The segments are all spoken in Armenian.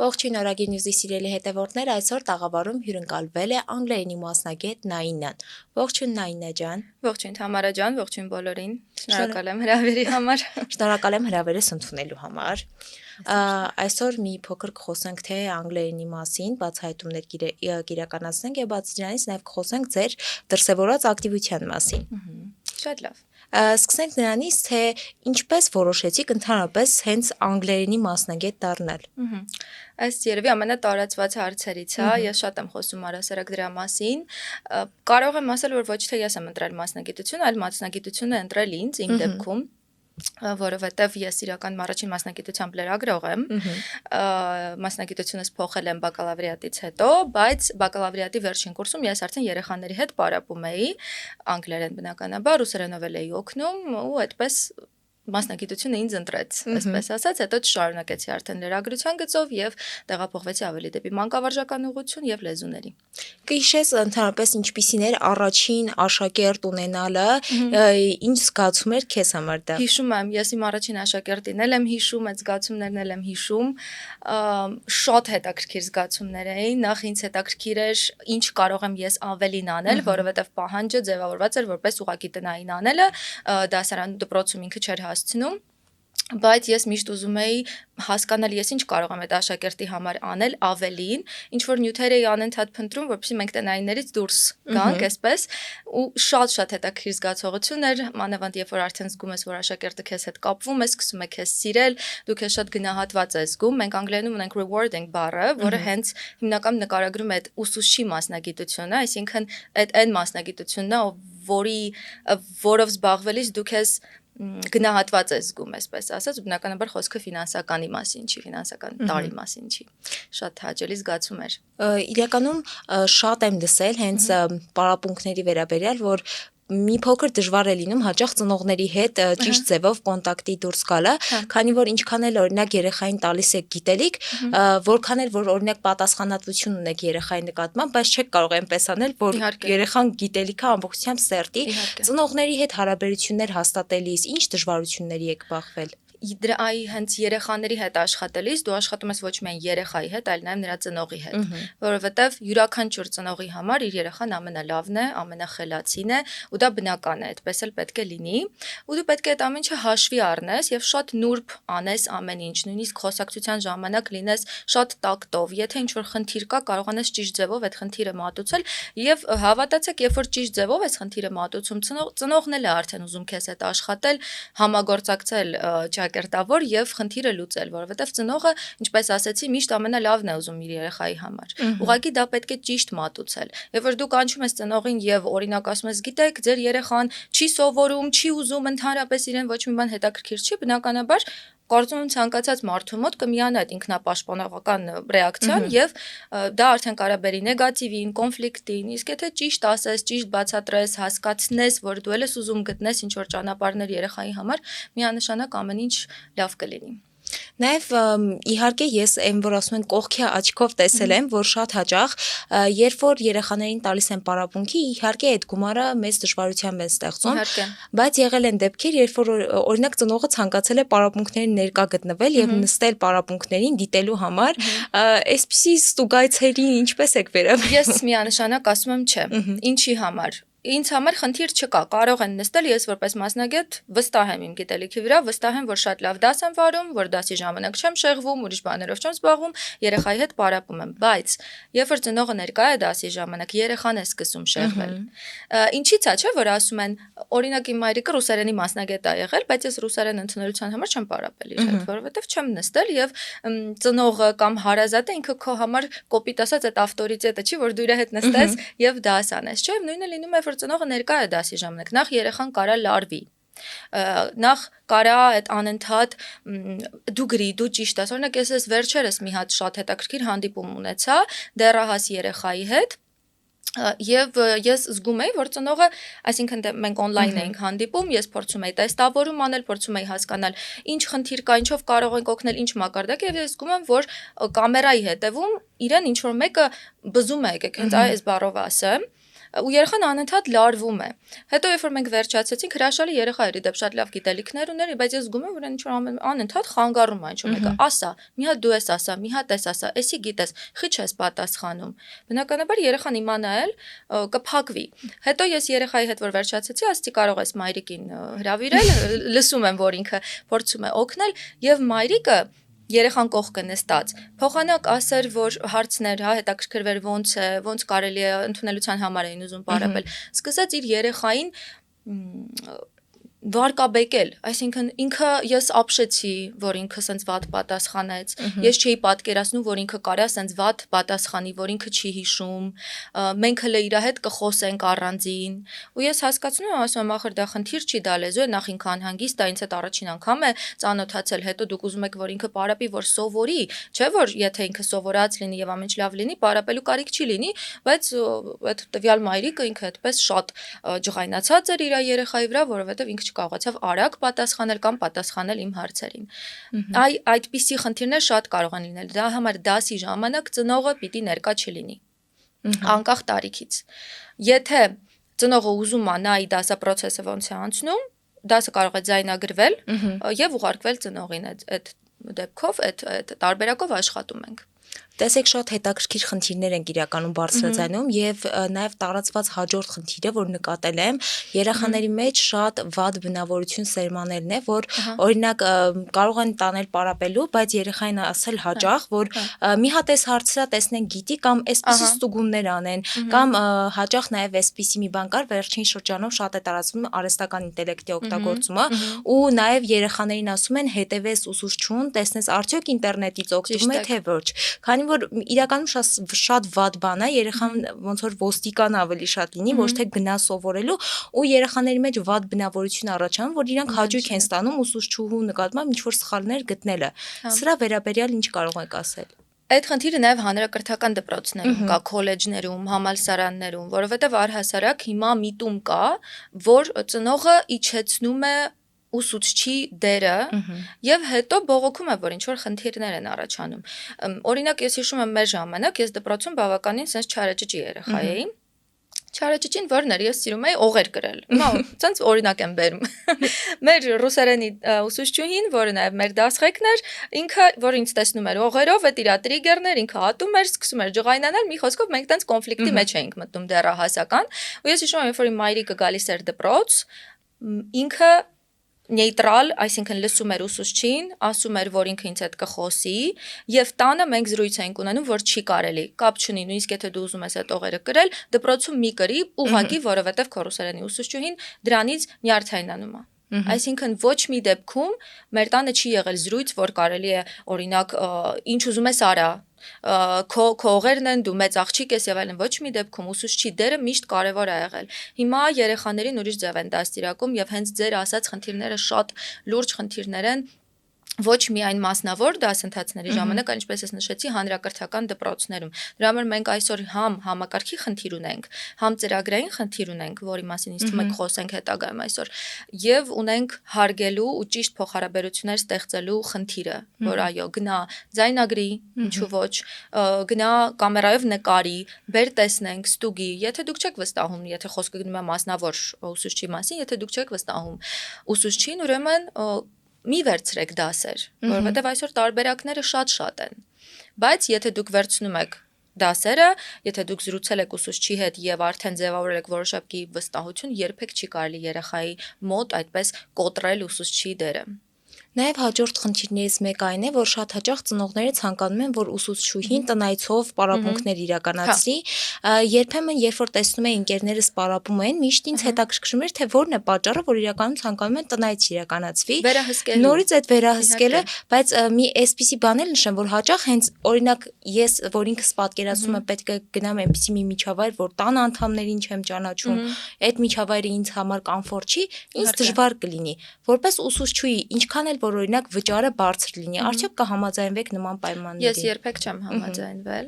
Ողջույն Օրագիր Նյուզի սիրելի հետևորդներ, այսօր տաղավարում հյուրընկալվել է անգլերենի մասնագետ Նաինան։ Ողջույն Նաինա ջան։ Ողջույն Թամարա ջան, ողջույն բոլորին։ Շնորհակալ եմ հրավերի համար։ Շնորհակալ եմ հրավերս ընդունելու համար։ Այսօր մի փոքր կխոսենք թե անգլերենի մասին, բացահայտումներ կիրականացնենք եւ բացի դրանից նաեւ կխոսենք ձեր դրսևորած ակտիվության մասին։ Շատ լավ։ Սկսենք նրանից, թե ինչպես որոշեցիք ընդհանրապես հենց անգլերենի մասնագետ դառնալ։ Այս երևի ամենատարածված հարցերից է, ես շատ եմ խոսում առհասարակ դրա մասին։ Կարող եմ ասել, որ ոչ թե ես եմ ընտրել մասնագիտությունը, այլ մասնագիտությունը է ընտրել ինձ, իմ դեպքում, որովհետև ես իրական առաջին մասնագիտությամբ լրագրող եմ, մասնագիտությունս փոխել եմ բակալավրիատից հետո, բայց բակալավրիատի վերջին կուրսում ես արդեն երեխաների հետ պարապում էի, անգլերեն բնականաբար, ռուսերենով էի օգնում ու այդպես մասնագիտությունը ինձ ընտրեց, այսպես ասած, հետո շարունակեցի արդեն լրագրության գծով եւ տեղափոխվեցի ավելի դեպի մանկավարժական ուղղություն եւ լեզուների։ Կհիշես ընդհանրապես ինչպիսին էր առաջին աշակերտ ունենալը, ինչ զգացում էր քեզ համար դա։ Հիշում եմ, ես իմ առաջին աշակերտին եմ հիշում, այդ զգացումներն եմ հիշում, շատ հետաքրքիր զգացումներ էին, նախ ինձ հետաքրքիր էր ինչ կարող եմ ես ավելին անել, որովհետեւ պահանջը ձևավորված էր որպես ուղղակի տնային անելը, դասարան դպրոցում ինքը չէր հասցնում, բայց ես միշտ ուզում էի հասկանալ ես ինչ կարող եմ այդ աշակերտի համար անել ավելին, ինչ որ նյութեր էի անընդհատ փնտրում, որպեսզի մենք տնայիններից դուրս գանք, այսպես, ու շատ հետաքրքիր զգացողություն էր, մանավանդ երբ որ արդեն զգում ես, որ աշակերտը քեզ հետ կապվում է, սկսում է քեզ սիրել, դու քեզ շատ գնահատված ես զգում, մենք անգլերենում ունենք rewarding բառը, որը հենց հիմնականում նկարագրում է այդ ուսուցչի մասնագիտությունը, այսինքն այդ այն մասնագիտությունն է, որով զբաղվելիս դու քեզ գնահատված ես զգում, այսպես ասած, ու բնականաբար խոսքը ֆինանսականի մասին չի, ֆինանսական տարի մասին չի։ Շատ հաճելի զգացում էր։ Իրականում շատ եմ լսել հենց պարապմունքների վերաբերյալ, որ մի փոքր դժվար է լինում հաճախ ծնողների հետ ճիշտ ձևով կոնտակտի դուրս գալը, քանի որ ինչքան էլ օրինակ երեխային տալիս եք գիտելիք, որքան էլ որ օրինակ պատասխանատվություն ունեք երեխայի նկատմամբ, բայց չեք կարող այնպես անել, որ երեխան գիտելիքը ամբողջությամբ սերտի, ծնողների հետ հարաբերություններ հաստատելիս ինչ դժվարությունների եք բախվել։ Հենց երեխաների հետ աշխատելիս դու աշխատում ես ոչ միայն երեխայի հետ, այլ նաև նրա ծնողի հետ, որովհետև յուրաքանչյուր ծնողի համար իր երեխան ամենալավն է, ամենախելացին է, ու դա բնական է, այդպես էլ պետք է լինի, ու դու պետք է այդ ամեն ինչը հաշվի առնես եւ շատ նուրբ անես ամեն ինչ, նույնիսկ խոսակցության ժամանակ լինես շատ տակտով, եթե ինչ-որ խնդիր կա, կարողանես ճիշտ ձևով այդ խնդիրը մատուցել եւ հավատացեք, երբ որ ճիշտ ձևով այս խնդիրը մատուցում ծնողն էլ է արդեն ուզում քեզ հետ աշխատել, համագործակցել ճակերտավոր եւ խնդիրը լուծել, որովհետեւ ծնողը, ինչպես ասեցի, միշտ ամենալավն է ուզում իր երեխայի համար։ Ուղղակի դա պետք է ճիշտ մատուցել։ Եվ որ դու կանչում ես ծնողին եւ օրինակ ասում ես, գիտեք, ձեր երեխան չի սովորում, չի ուզում ընդհանրապես իրեն ոչ մի բան հետաքրքիր չի, բնականաբար կարծում եմ ցանկացած մարդու մոտ կմիանա այդ ինքնապաշտպանողական ռեակցիան եւ դա արդեն կարա բերի նեգատիվին, կոնֆլիկտին, իսկ եթե ճիշտ ասես, ճիշտ բացատրես, հասկացնես, որ դու ես ուզում գտնես ինչ որ ճանապարհներ երեխայի համար, միանշանակ ամեն ինչ լավ կլինի։ Նաև իհարկե ես այն որ ասում են կողքի աչքով տեսել եմ, որ շատ հաճախ երբ որ երեխաներին տալիս են պարապմունքի, իհարկե այդ գումարը մեծ դժվարությամբ են ստեղծում, բայց եղել են դեպքեր, երբ որ օրինակ ծնողը ցանկացել է պարապմունքներին ներկա գտնվել եւ նստել պարապմունքներին դիտելու համար, այսպիսի ստուգայցերին ինչպես եք վերաբերվում։ Ես միանշանակ ասում եմ չէ, ինչի համար։ Ինձ համար խնդիր չկա, կարող են նստել, ես որպես մասնագետ վստահ եմ իմ գիտելիքի վրա, վստահ եմ, որ շատ լավ դաս եմ վարում, որ դասի ժամանակ չեմ շեղվում, ուրիշ բաներով չեմ զբաղվում, երեխայի հետ պարապում եմ, բայց երբ որ ծնողը ներկա է դասի ժամանակ, երեխան է սկսում շեղվել։ Ինչի՞ց է, չէ, որ ասում են, օրինակ իմ մայրիկը ռուսերենի մասնագետ է եղել, բայց ես ռուսերեն ընդունելության համար չեմ պարապել իր հետ, որովհետև չեմ նստել եւ ծնողը կամ հարազատը ինքը քո համար կոպիտ ասած այդ ավտորիտետը չի, որ դու իր հետ նստես եւ դաս անես, չէ, նույնը լինում է որ ծնողը ներկա է դասի ժամանակ, նախ երեխան կարա լարվի, նախ կարա այդ անընդհատ դու գրի, դու ճիշտ ես, օրինակ ես վերջերս մի հատ շատ հետաքրքիր հանդիպում ունեցա դեռահաս երեխայի հետ, եւ ես զգում էի, որ ծնողը, այսինքն մենք on-line էինք հանդիպում, ես փորձում էի տեստավորում անել, փորձում էի հասկանալ ինչ խնդիր կա, ինչով կարող ենք օգնել, ինչ մակարդակ եւ ես զգում եմ, որ կամերայի հետևում իրեն ինչ որ մեկը բզում է, եկեք հենց այս բառով ասեմ, ու երեխան անընդհատ լարվում է։ Հետո երբ որ մենք վերջացեցինք, հրաշալի երեխա էր, դեպ շատ լավ գիտելիքներ ուներ, բայց ես զգում եմ, որ ինչ որ անընդհատ խանգարում է, ինչ որ մեկը ասա, մի հատ դու ես ասա, մի հատ ես ասա, էսի գիտես, խի չես պատասխանում։ Բնականաբար երեխան իմանա էլ կփակվի։ Հետո ես երեխայի հետ որ վերջացեցի, ասացի կարող ես մայրիկին հրավիրել, լսում եմ, որ ինքը փորձում է օգնել եւ մայրիկը երեխան կողքը նստած փոխանակ ասեր որ հարցներ հա հետաքրքրվեր ոնց կարելի է ընդունելության համար էին ուզում պարապել սկսեց իր երեխային վարկաբեկել, այսինքն ինքը ես ապշեցի, որ ինքը սենց վատ պատասխանեց, ես չէի պատկերացնում, որ ինքը կարա սենց վատ պատասխանի, որ ինքը չի հիշում, մենք հələ իր հետ կխոսենք առանձին, ու ես հասկացնում եմ, ասում եմ, ախր դա խնդիր չի, դա լեզու է, նախ ինքը անհանգիստ է, ինձ հետ առաջին անգամ է ծանոթացել, հետո դուք ուզում եք, որ ինքը պարապի, որ սովորի, չէ՞ որ եթե ինքը սովորած լինի եւ ամեն ինչ լավ լինի, պարապելու կարիք չի լինի, բայց այդ տվյալ մայրիկը ինքը այդպես շատ ջղայնացած էր իր երեխայի վրա, որովհետեւ ինքը չկարողացավ արագ պատասխանել կամ պատասխանել իմ հարցերին։ Այդպիսի խնդիրներ շատ կարող են լինել։ Դա համար դասի ժամանակ ծնողը պիտի ներկա չլինի։ Անկախ տարիքից։ Եթե ծնողը ուզում է նայի դասապրոցեսը ոնց է անցնում, դասը կարող է ձայնագրվել եւ ուղարկվել ծնողին այդ դեպքով, այդ տարբերակով աշխատում ենք։ Տեսեք շատ հետաքրքիր խնդիրներ են իրականում բարձրաձայնում եւ նաեւ տարածված հաջորդ խնդիրը, որ նկատել եմ, երեխաների մեջ շատ վատ բնավորություն սերմանելն է, որ օրինակ կարող են տանել պարապելու, բայց երեխային ասել հաճախ, որ մի հատ էս հարցրա տեսնեն գիտի կամ էսպիսի ստուգումներ անեն, կամ հաճախ նաեւ էսպիսի մի բան կար, վերջին շրջանում շատ է տարածվում արհեստական ինտելեկտի օգտագործումը, ու նաեւ երեխաներին ասում են հետևես ուսուցչուն, տեսնես արդյոք ինտերնետից օգտվում է թե ոչ, քանի որ իրականում շատ վատ բան է, երեխան ոնց որ ոստիկան ավելի շատ լինի, ոչ թե գնա սովորելու, ու երեխաների մեջ վատ բնավորություն առաջանում, որ իրանք հաճույք են ստանում ուսուցչուհու նկատմամբ ինչ որ սխալներ գտնելը։ Սրա վերաբերյալ ինչ կարող եք ասել։ Այդ խնդիրը նաև հանրակրթական դպրոցներում կա, քոլեջներում, համալսարաններում, որովհետև առհասարակ հիմա միտում կա, որ ծնողը իջեցնում է ուսուցչի դերը եւ հետո բողոքում է, որ ինչ որ խնդիրներ են առաջանում։ Օրինակ ես հիշում եմ մեր ժամանակ ես դպրոցում բավականին sense չարաճճի երեխա էի։ Չարաճճին որն էր, ես սիրում էի օղեր գրել։ Հիմա sense օրինակ եմ բերում։ Մեր ռուսերենի ուսուցչուհին, որը նաեւ մեր դասղեկն էր, ինքը որ ինձ տեսնում էր օղերով, այդ իր տրիգերներ, ինքը ատում էր, սկսում էր ջղայնանալ, մի խոսքով մենք տենց կոնֆլիկտի մեջ էինք մտնում դեռահասական։ Ու ես հիշում եմ, երբ որ իմ մայրիկը գալիս էր դպրոց, ինքը նեյտրալ, այսինքն լսում էր ուսուցչին, ասում էր, որ ինքը ինձ հետ կխոսի, եւ տանը մենք զրույց ենք ունենում, որ չի կարելի, կապ չունի, նույնիսկ եթե դու ուզում ես այդ օղերը գրել, դպրոցում մի գրի, ուղղակի, որովհետեւ քո ռուսերենի ուսուցչուհին դրանից նյարդայնանում է։ Այսինքն ոչ մի դեպքում մեր տանը չի եղել զրույց, որ կարելի է օրինակ ինչ ուզում ես արա, քո օղերն են, դու մեծ աղջիկ ես եւ այլն, ոչ մի դեպքում ուսուցչի դերը միշտ կարեւոր է եղել։ Հիմա երեխաներին ուրիշ ձև են դաստիարակում եւ հենց ձեր ասած խնդիրները շատ լուրջ խնդիրներ են ոչ միայն մասնավոր դասընթացների ժամանակ, այլ ինչպես ես նշեցի, հանրակրթական դպրոցներում։ Դրա համար մենք այսօր համ համակարգի խնդիր ունենք, համ ծրագրային խնդիր ունենք, որի մասին ինձ թվում է խոսենք հետագայում այսօր, եւ ունենք հարգելու ու ճիշտ փոխհարաբերություններ ստեղծելու խնդիրը, որ այո, գնա ձայնագրի, ինչու ոչ, գնա կամերայով նկարի, բեր տեսնենք, ստուգի, եթե դուք չեք վստահում, եթե խոսքը գնում է մասնավոր ուսուցչի մասին, եթե դուք չեք վստահում ուսուցչին, ուրեմն մի վերցրեք դասեր, որովհետև այսօր տարբերակները շատ են, բայց եթե դուք վերցնում եք դասերը, եթե դուք զրուցել եք ուսուցչի հետ եւ արդեն ձևավորել եք որոշակի վստահություն, երբեք չի կարելի երեխայի մոտ այդպես կոտրել ուսուցչի դերը։ Նաև հաջորդ խնդիրներից մեկը այն է, որ շատ հաճախ ծնողները ցանկանում են, որ ուսուցչուհին տնայցով պարապմունքներ իրականացրի, երբեմն երբ որ տեսնում են ընկերներս պարապում են, միշտ ինձ հետաքրքրում էր, թե որն է պատճառը, որ իրականում ցանկանում են տնայց իրականացվի։ Նորից այդ վերահսկելը, բայց մի այսպիսի բան էլ նշեմ, որ հաճախ հենց օրինակ ես, որ ինքս պատկերացնում եմ, պետք է գնամ այնպիսի մի միջավայր, որ տան անդամներին չեմ ճանաչում, այդ միջավայրը ինձ համար կոմֆորտ չի, ինձ դժվար կլինի, որպես ուսուցչուհի, ինչքան էլ որ օրինակ վճարը բարձր լինի։ Արդյոք կհամաձայնվեք նման պայմանների։ Ես երբեք չեմ համաձայնվել։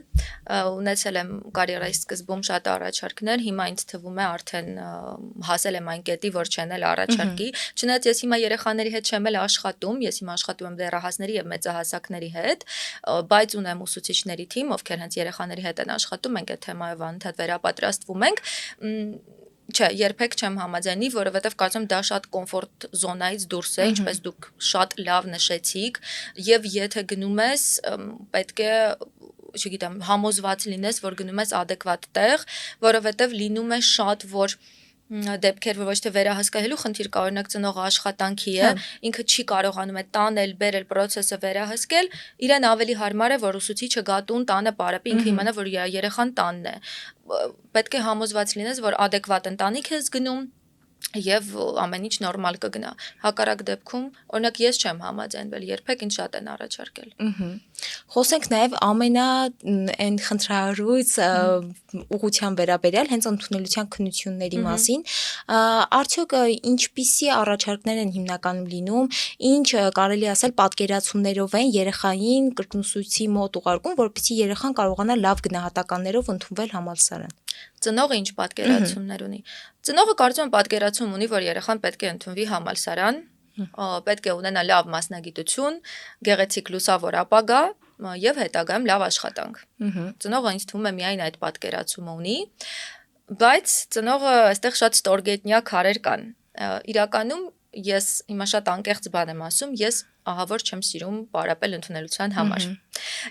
Ունեցել եմ կարիերայի սկզբում շատ առաջարկներ, հիմա ինձ թվում է արդեն հասել եմ այն կետի, որ չեն էլ առաջարկի։ Չնայած ես հիմա երեխաների հետ չեմ էլ աշխատում, ես հիմա աշխատում եմ դեռահասների եւ մեծահասակների հետ, բայց ունեմ ուսուցիչների թիմ, ովքեր հենց երեխաների հետ են աշխատում, մենք այդ թեմայով անընդհատ վերապատրաստվում ենք։ Չէ, երբեք չեմ համաձայնի, որովհետև կարծում եմ դա շատ կոմֆորտ զոնայից դուրս է, ինչպես դուք շատ լավ նշեցիք, եւ եթե գնում ես, պետք է, չգիտեմ, համոզված լինես, որ գնում ես adekvat տեղ, որովհետև լինում է շատ, որ դեպքեր, որ ոչ թե վերահսկելու խնդիր կա, օրինակ ծնողը աշխատանքի է, ինքը չի կարողանում է տանել, բերել process-ը վերահսկել, իրեն ավելի հարմար է, որ ուսուցիչը գա տուն, տանը պարապի, ինքը իմանա, որ երեխան տանն է։ Պետք է համոզված լինես, որ adekvat ընտանիք ես գնում եւ ամեն ինչ նորմալ կգնա։ Հակառակ դեպքում, օրինակ ես չեմ համաձայնվել, երբեք ինձ շատ են առաջարկել։ Խոսենք նաև այն խնդրահարույց ուղղության վերաբերյալ հենց ընդունելության քննությունների մասին, արդյոք ինչպիսի առաջարկներ են հիմնականում լինում, ինչ կարելի ասել պատկերացումներով են երեխային կրկնուսույցի մոտ ուղարկում, որպեսզի երեխան կարողանա լավ գնահատականներով ընդունվել համալսարան։ Ծնողը ինչ պատկերացումներ ունի։ Ծնողը կարծում եմ պատկերացում ունի, որ երեխան պետք է ընդունվի համալսարան, պետք է ունենա լավ մասնագիտություն, գեղեցիկ լուսավոր ապագա եւ հետագայում լավ աշխատանք։ Ծնողը ինձ թվում է միայն այդ պատկերացումը ունի, բայց ծնողը այստեղ շատ ստորգետնյա քարեր կան։ Իրականում ես հիմա շատ անկեղծ բան եմ ասում, ես ահավոր չեմ սիրում պարապել ընդունելության համար։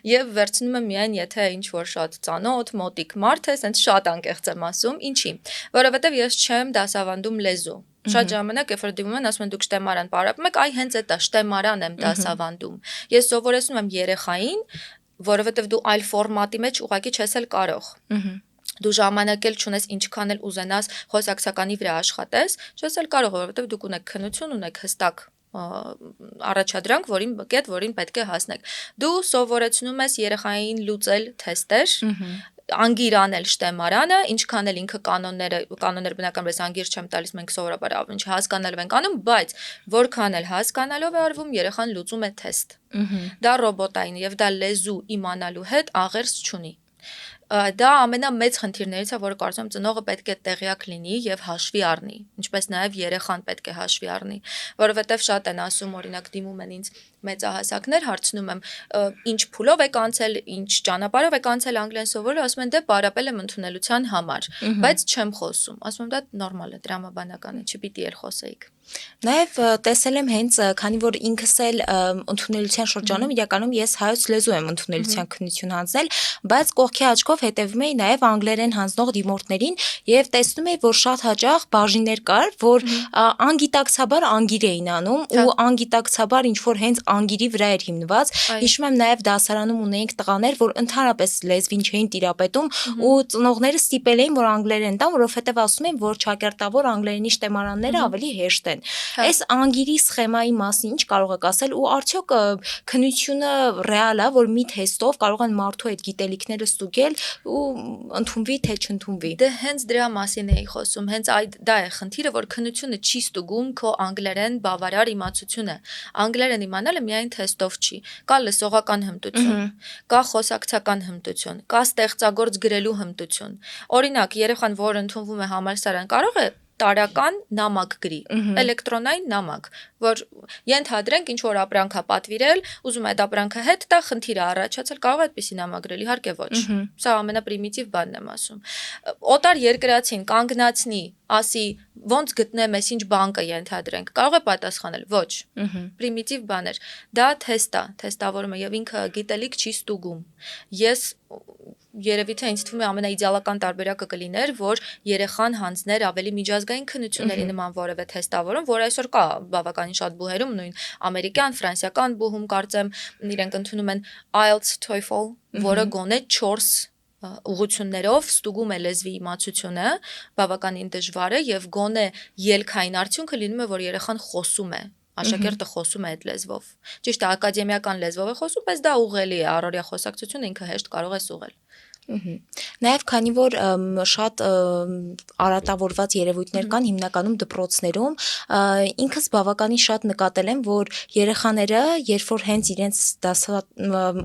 Եվ վերցնում եմ միայն եթե ինչ որ շատ ծանոթ, մոտիկ մարդ է, ասենց շատ անկեղծ եմ ասում, ինչի, որովհետև ես չեմ դասավանդում լեզու։ Շատ ժամանակ երբ որ դիմում են, ասում են դուք շտեմարան պարապում եք, այ հենց էտա շտեմարան եմ դասավանդում։ Ես սովորեցնում եմ երեխային, որովհետև դու այլ ֆորմատի մեջ ուղղակի չես էլ կարող։ Դու ժամանակ էլ չունես ինչքան էլ ուզենաս խոսակցականի վրա աշխատես, չես էլ կարող, որովհետև դուք ունեք քննություն, ունեք հստակ առաջադրանք, որին պետք է հասնեք։ Դու սովորեցնում ես երեխային լուծել թեստեր, անգիր անել շտեմարանը, ինչքան էլ ինքը կանոնները բնականաբար անգիր չեմ տալիս, մենք սովորաբար ինչ հասկանալով ենք անում, բայց որքան էլ հասկանալով է արվում, երեխան լուծում է թեստ։ Դա ռոբոտային եւ դա լեզու իմանալու հետ աղերս չունի։ Դա ամենամեծ խնդիրներից է, որ կարծում եմ ծնողը պետք է տեղյակ լինի եւ հաշվի առնի, ինչպես նաեւ երեխան պետք է հաշվի առնի, որովհետեւ շատ են ասում, օրինակ դիմում են ինձ մեծահասակներ, հարցնում եմ ինչ փուլով եք անցել, ինչ ճանապարհով եք անցել անգլիան սովորել, ասում են դե պարապել եմ ընդունելության համար, բայց չեմ խոսում, ասում եմ դա նորմալ է, դրամաբանական է, չպիտի էլ խոսեիք։ Նաև տեսել եմ հենց, քանի որ ինքս էլ ընդունելության շրջանում իրականում ես հայոց լեզու եմ ընդունելության քննություն հանձնել, բայց կողքի աչքով հետևում էի նաև անգլերեն հանձնող դիմորդներին եւ տեսնում էի, որ շատ հաճախ բաժիններ կար, որ անգիտակցաբար անգիր էին անում ու անգիտակցաբար ինչ որ հենց անգիրի վրա էր հիմնված։ Հիշում եմ նաև դասարանում ունեինք տղաներ, որ ընդհանրապես լեզվին չէին տիրապետում ու ծնողները ստիպել էին, որ անգլերեն տան, որովհետեւ ասում են, որ ճակերտավոր անգլերենի շտեմարանները ավելի հեշտ են։ Այս անգիրի սխեմայի մասին ինչ կարող եք ասել ու արդյոք քննությունը ռեալ է, որ մի թեստով կարող են մարդու այդ գիտելիքները ստուգել ու ընդունվի թե չընդունվի։ Դե հենց դրա մասին էի խոսում, հենց դա է խնդիրը, որ քննությունը չի ստուգում քո անգլերեն բավարար իմացությունը։ Անգլերեն իմանալը միայն թեստով չի։ Կա լսողական հմտություն, կա խոսակցական հմտություն, կա ստեղծագործ գրելու հմտություն։ Օրինակ, երեխան, որ ընդունվում է համալսարան, կարող է տարական նամակ գրի, էլեկտրոնային նամակ, որ ենթադրենք ինչ որ ապրանք է պատվիրել, ուզում է այդ ապրանքը հետ տա, խնդիր է առաջացել, կարող է այդպիսի նամակ գրել, իհարկե ոչ։ Սա ամենապրիմիտիվ բանն եմ ասում։ Օտար երկրացին կանգնացնի, ասի ոնց գտնեմ ես ինչ բան կա ենթադրենք, կարող է պատասխանել, ոչ։ Պրիմիտիվ բաներ։ Դա թեստ է, թեստավորումը եւ ինքը գիտելիք չի ստուգում։ Ես երևի թե ինձ թվում է ամենաիդեալական տարբերակը կլիներ, որ երեխան հանձներ ավելի միջազգային քննությունների նման որևէ թեստավորում, որ այսօր կա բավականին շատ բուհերում, նույն ամերիկյան, ֆրանսիական բուհում կարծեմ իրենք ընդունում են IELTS, TOEFL, որը գոնե 4 ուղղություններով ստուգում է լեզվի իմացությունը, բավականին դժվար է եւ գոնե ելքային արդյունքը լինում է, որ երեխան խոսում է, աշակերտը խոսում է այդ լեզվով։ Ճիշտ է, ակադեմիական լեզվով է խոսում, բայց դա ուղղելի է, առօրյա խոսակցությունը ինքը հեշտ կարող է ուղղել։ Նաև քանի որ շատ արատավորված երևույթներ կան հիմնականում դպրոցներում, ինքս բավականին շատ նկատել եմ, որ երեխաները, երբ որ հենց իրենց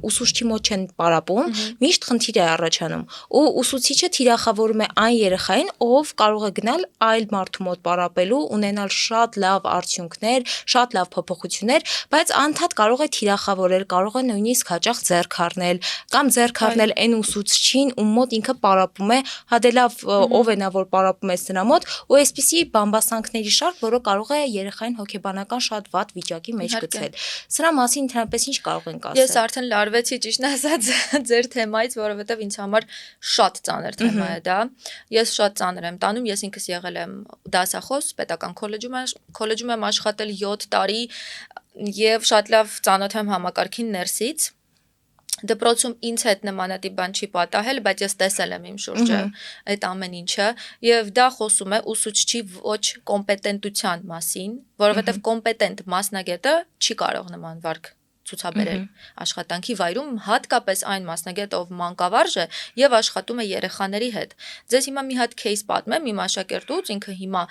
ուսուցչի մոտ չեն պարապում, միշտ խնդիր է առաջանում, ու ուսուցիչը թիրախավորում է այն երեխային, ով կարող է գնալ այլ մարդու մոտ պարապելու, ունենալ շատ լավ արդյունքներ, շատ լավ փոփոխություններ, բայց անդադ կարող է թիրախավորել, կարող է նույնիսկ հաճախ ձեռք առնել, կամ ձեռք առնել այն ուսուցչին, ում մոտ ինքը պարապում է, հադելավ ով է նա, որ պարապում ես նրա մոտ, ու այսպիսի բամբասանքների շարք, որը կարող է երեխային հոգեբանական շատ վատ վիճակի մեջ գցել։ Սրա մասին ընդհանրապես ինչ կարող ենք ասել։ Ես արդեն լարվեցի ճիշտ ասած ձեր թեմայից, որովհետև ինձ համար շատ ծանր թեմա է դա։ Ես շատ ծանր եմ տանում, ես ինքս եղել եմ դասախոս, պետական քոլեջում եմ աշխատել 7 տարի եւ շատ լավ ծանոթ եմ համակարգին ներսից։ Դպրոցում ինձ հետ նմանատիպ բան չի պատահել, բայց ես տեսել եմ իմ շուրջը այդ ամեն ինչը եւ դա խոսում է ուսուցչի ոչ կոմպետենտության մասին, որովհետեւ կոմպետենտ մասնագետը չի կարող նման վարք ցուցաբերել աշխատանքի վայրում, հատկապես այն մասնագետը, ով մանկավարժ է եւ աշխատում է երեխաների հետ։ Ձեզ հիմա մի հատ кейս պատմեմ իմ աշակերտուց, ինքը հիմա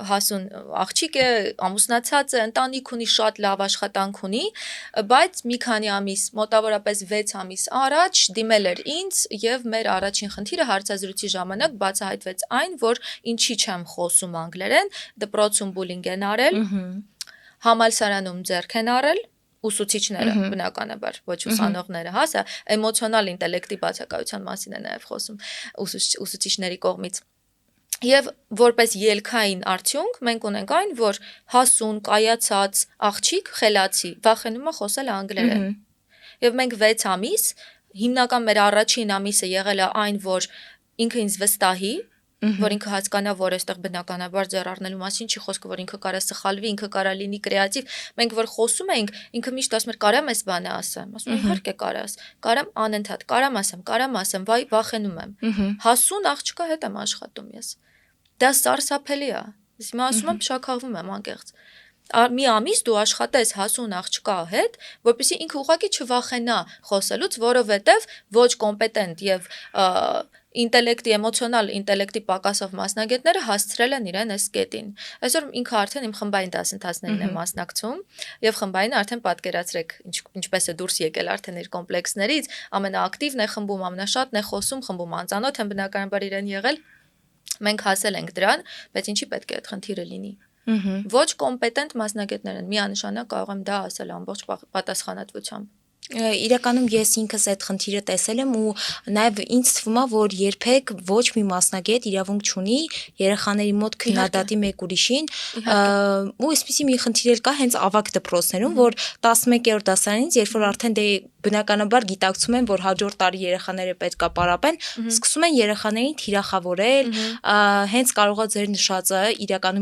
հասուն աղջիկ է, ամուսնացած է, ընտանիք ունի, շատ լավ աշխատանք ունի, բայց մի քանի ամիս, մոտավորապես 6 ամիս առաջ դիմել էր ինձ եւ մեր առաջին խնդիրը հարցազրույցի ժամանակ բացահայտվեց այն, որ ինչի չեմ խոսում անգլերեն, դպրոցում բուլինգ են արել, համալսարանում ձեռք են առել, ուսուցիչները բնականաբար, ոչ ուսանողները, հա, սա էմոցիոնալ ինտելեկտի բացակայության մասին է նաև խոսում ուսուցիչների կողմից։ Եվ որպես ելքային արդյունք մենք ունենք այն, որ հասուն, կայացած աղջիկ, խելացի, վախենում է խոսել անգլերեն։ Եվ մենք 6 ամիս, հիմնական մեր առաջին ամիսը եղել է այն, որ ինքը ինձ վստահի, որ ինքը հասկանա, որ այստեղ բնականաբար ձեռ առնելու մասին չի խոսքը, որ ինքը կարա սխալվի, ինքը կարա լինի կրեատիվ։ Մենք որ խոսում ենք, ինքը միշտ ասում էր՝ «Կարամ այս բանը ասեմ»։ Ասում եմ՝ «Իհարկե կարաս»։ Կարամ անընդհատ, կարամ ասեմ, վայ, վախենում եմ։ Հասուն աղջկա հետ եմ աշխատում ես։ Դա սարսափելի է։ Հիմա ասում եմ, շաքաղվում եմ անկեղծ։ Մի ամիս դու աշխատես հասուն աղջկա հետ, որպեսզի ինքը ուղղակի չվախենա խոսելուց, որովհետև ոչ կոմպետենտ եւ ինտելեկտի, էմոցիոնալ ինտելեկտի պակասով մասնագետները հասցրել են իրեն այս կետին։ Այսօր ինքը արդեն իմ խմբային դասընթացներին է մասնակցում եւ խմբային արդեն պատկերացրեք ինչպես է դուրս եկել արդեն իր կոմպլեքսներից, ամենաակտիվն է խմբում, ամենաշատն է խոսում, խմբում անծանոթ են բնականաբար իրեն եղել։ Մենք հասել ենք դրան, բայց ինչի պետք է այդ խնդիրը լինի։ Ոչ կոմպետենտ մասնագետներ են, միանշանակ կարող եմ դա ասել ամբողջ պատասխանատվությամբ։ Իրականում ես ինքս այդ խնդիրը տեսել եմ ու նաև ինձ թվում է, որ երբեք ոչ մի մասնագետ իրավունք չունի երեխաների մոտ քննադատի մեկ ուրիշին, ու այսպեսի մի խնդիր էլ կա հենց ավագ դպրոցներում, որ 11-րդ դասարանից, երբ որ արդեն դե բնականաբար գիտակցում են, որ հաջորդ տարի երեխաները պետք է պարապեն, սկսում են երեխաներին թիրախավորել, հենց կարող է ձեր նշածը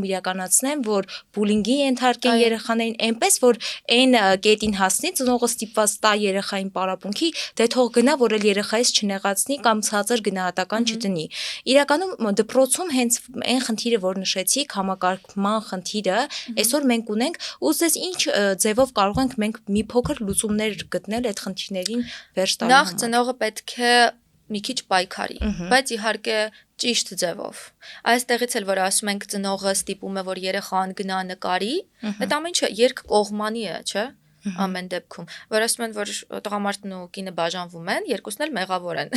իրականացնեն, որ բուլինգի ենթարկեն երեխաներին, այնպես որ այն կետին հասնի ծնողը ստիպված տա երեխային պարապմունքի, դե թող գնա, որ էլ երեխայից չնեղացնի կամ ցածր գնահատական չդնի։ Իրականում դպրոցում հենց այն խնդիրը, որ նշեցիք, համակարգման խնդիրը, այսօր մենք ունենք, ու ձեզ ինչ ձևով կարող ենք մենք մի փոքր լուծումներ գտնել այդ խնդիրներին վերջ տալու համար։ Նախ ծնողը պետք է մի քիչ պայքարի, բայց իհարկե ճիշտ ձևով։ Այստեղից էլ որ ասում ենք ծնողը ստիպում է, որ երեխան գնա նկարի, այդ ամեն ինչը երկկողմանի է, չէ՞։ Ամեն դեպքում, որ ասում են, որ տղամարդն ու կինը բաժանվում են, երկուսն էլ մեղավոր են։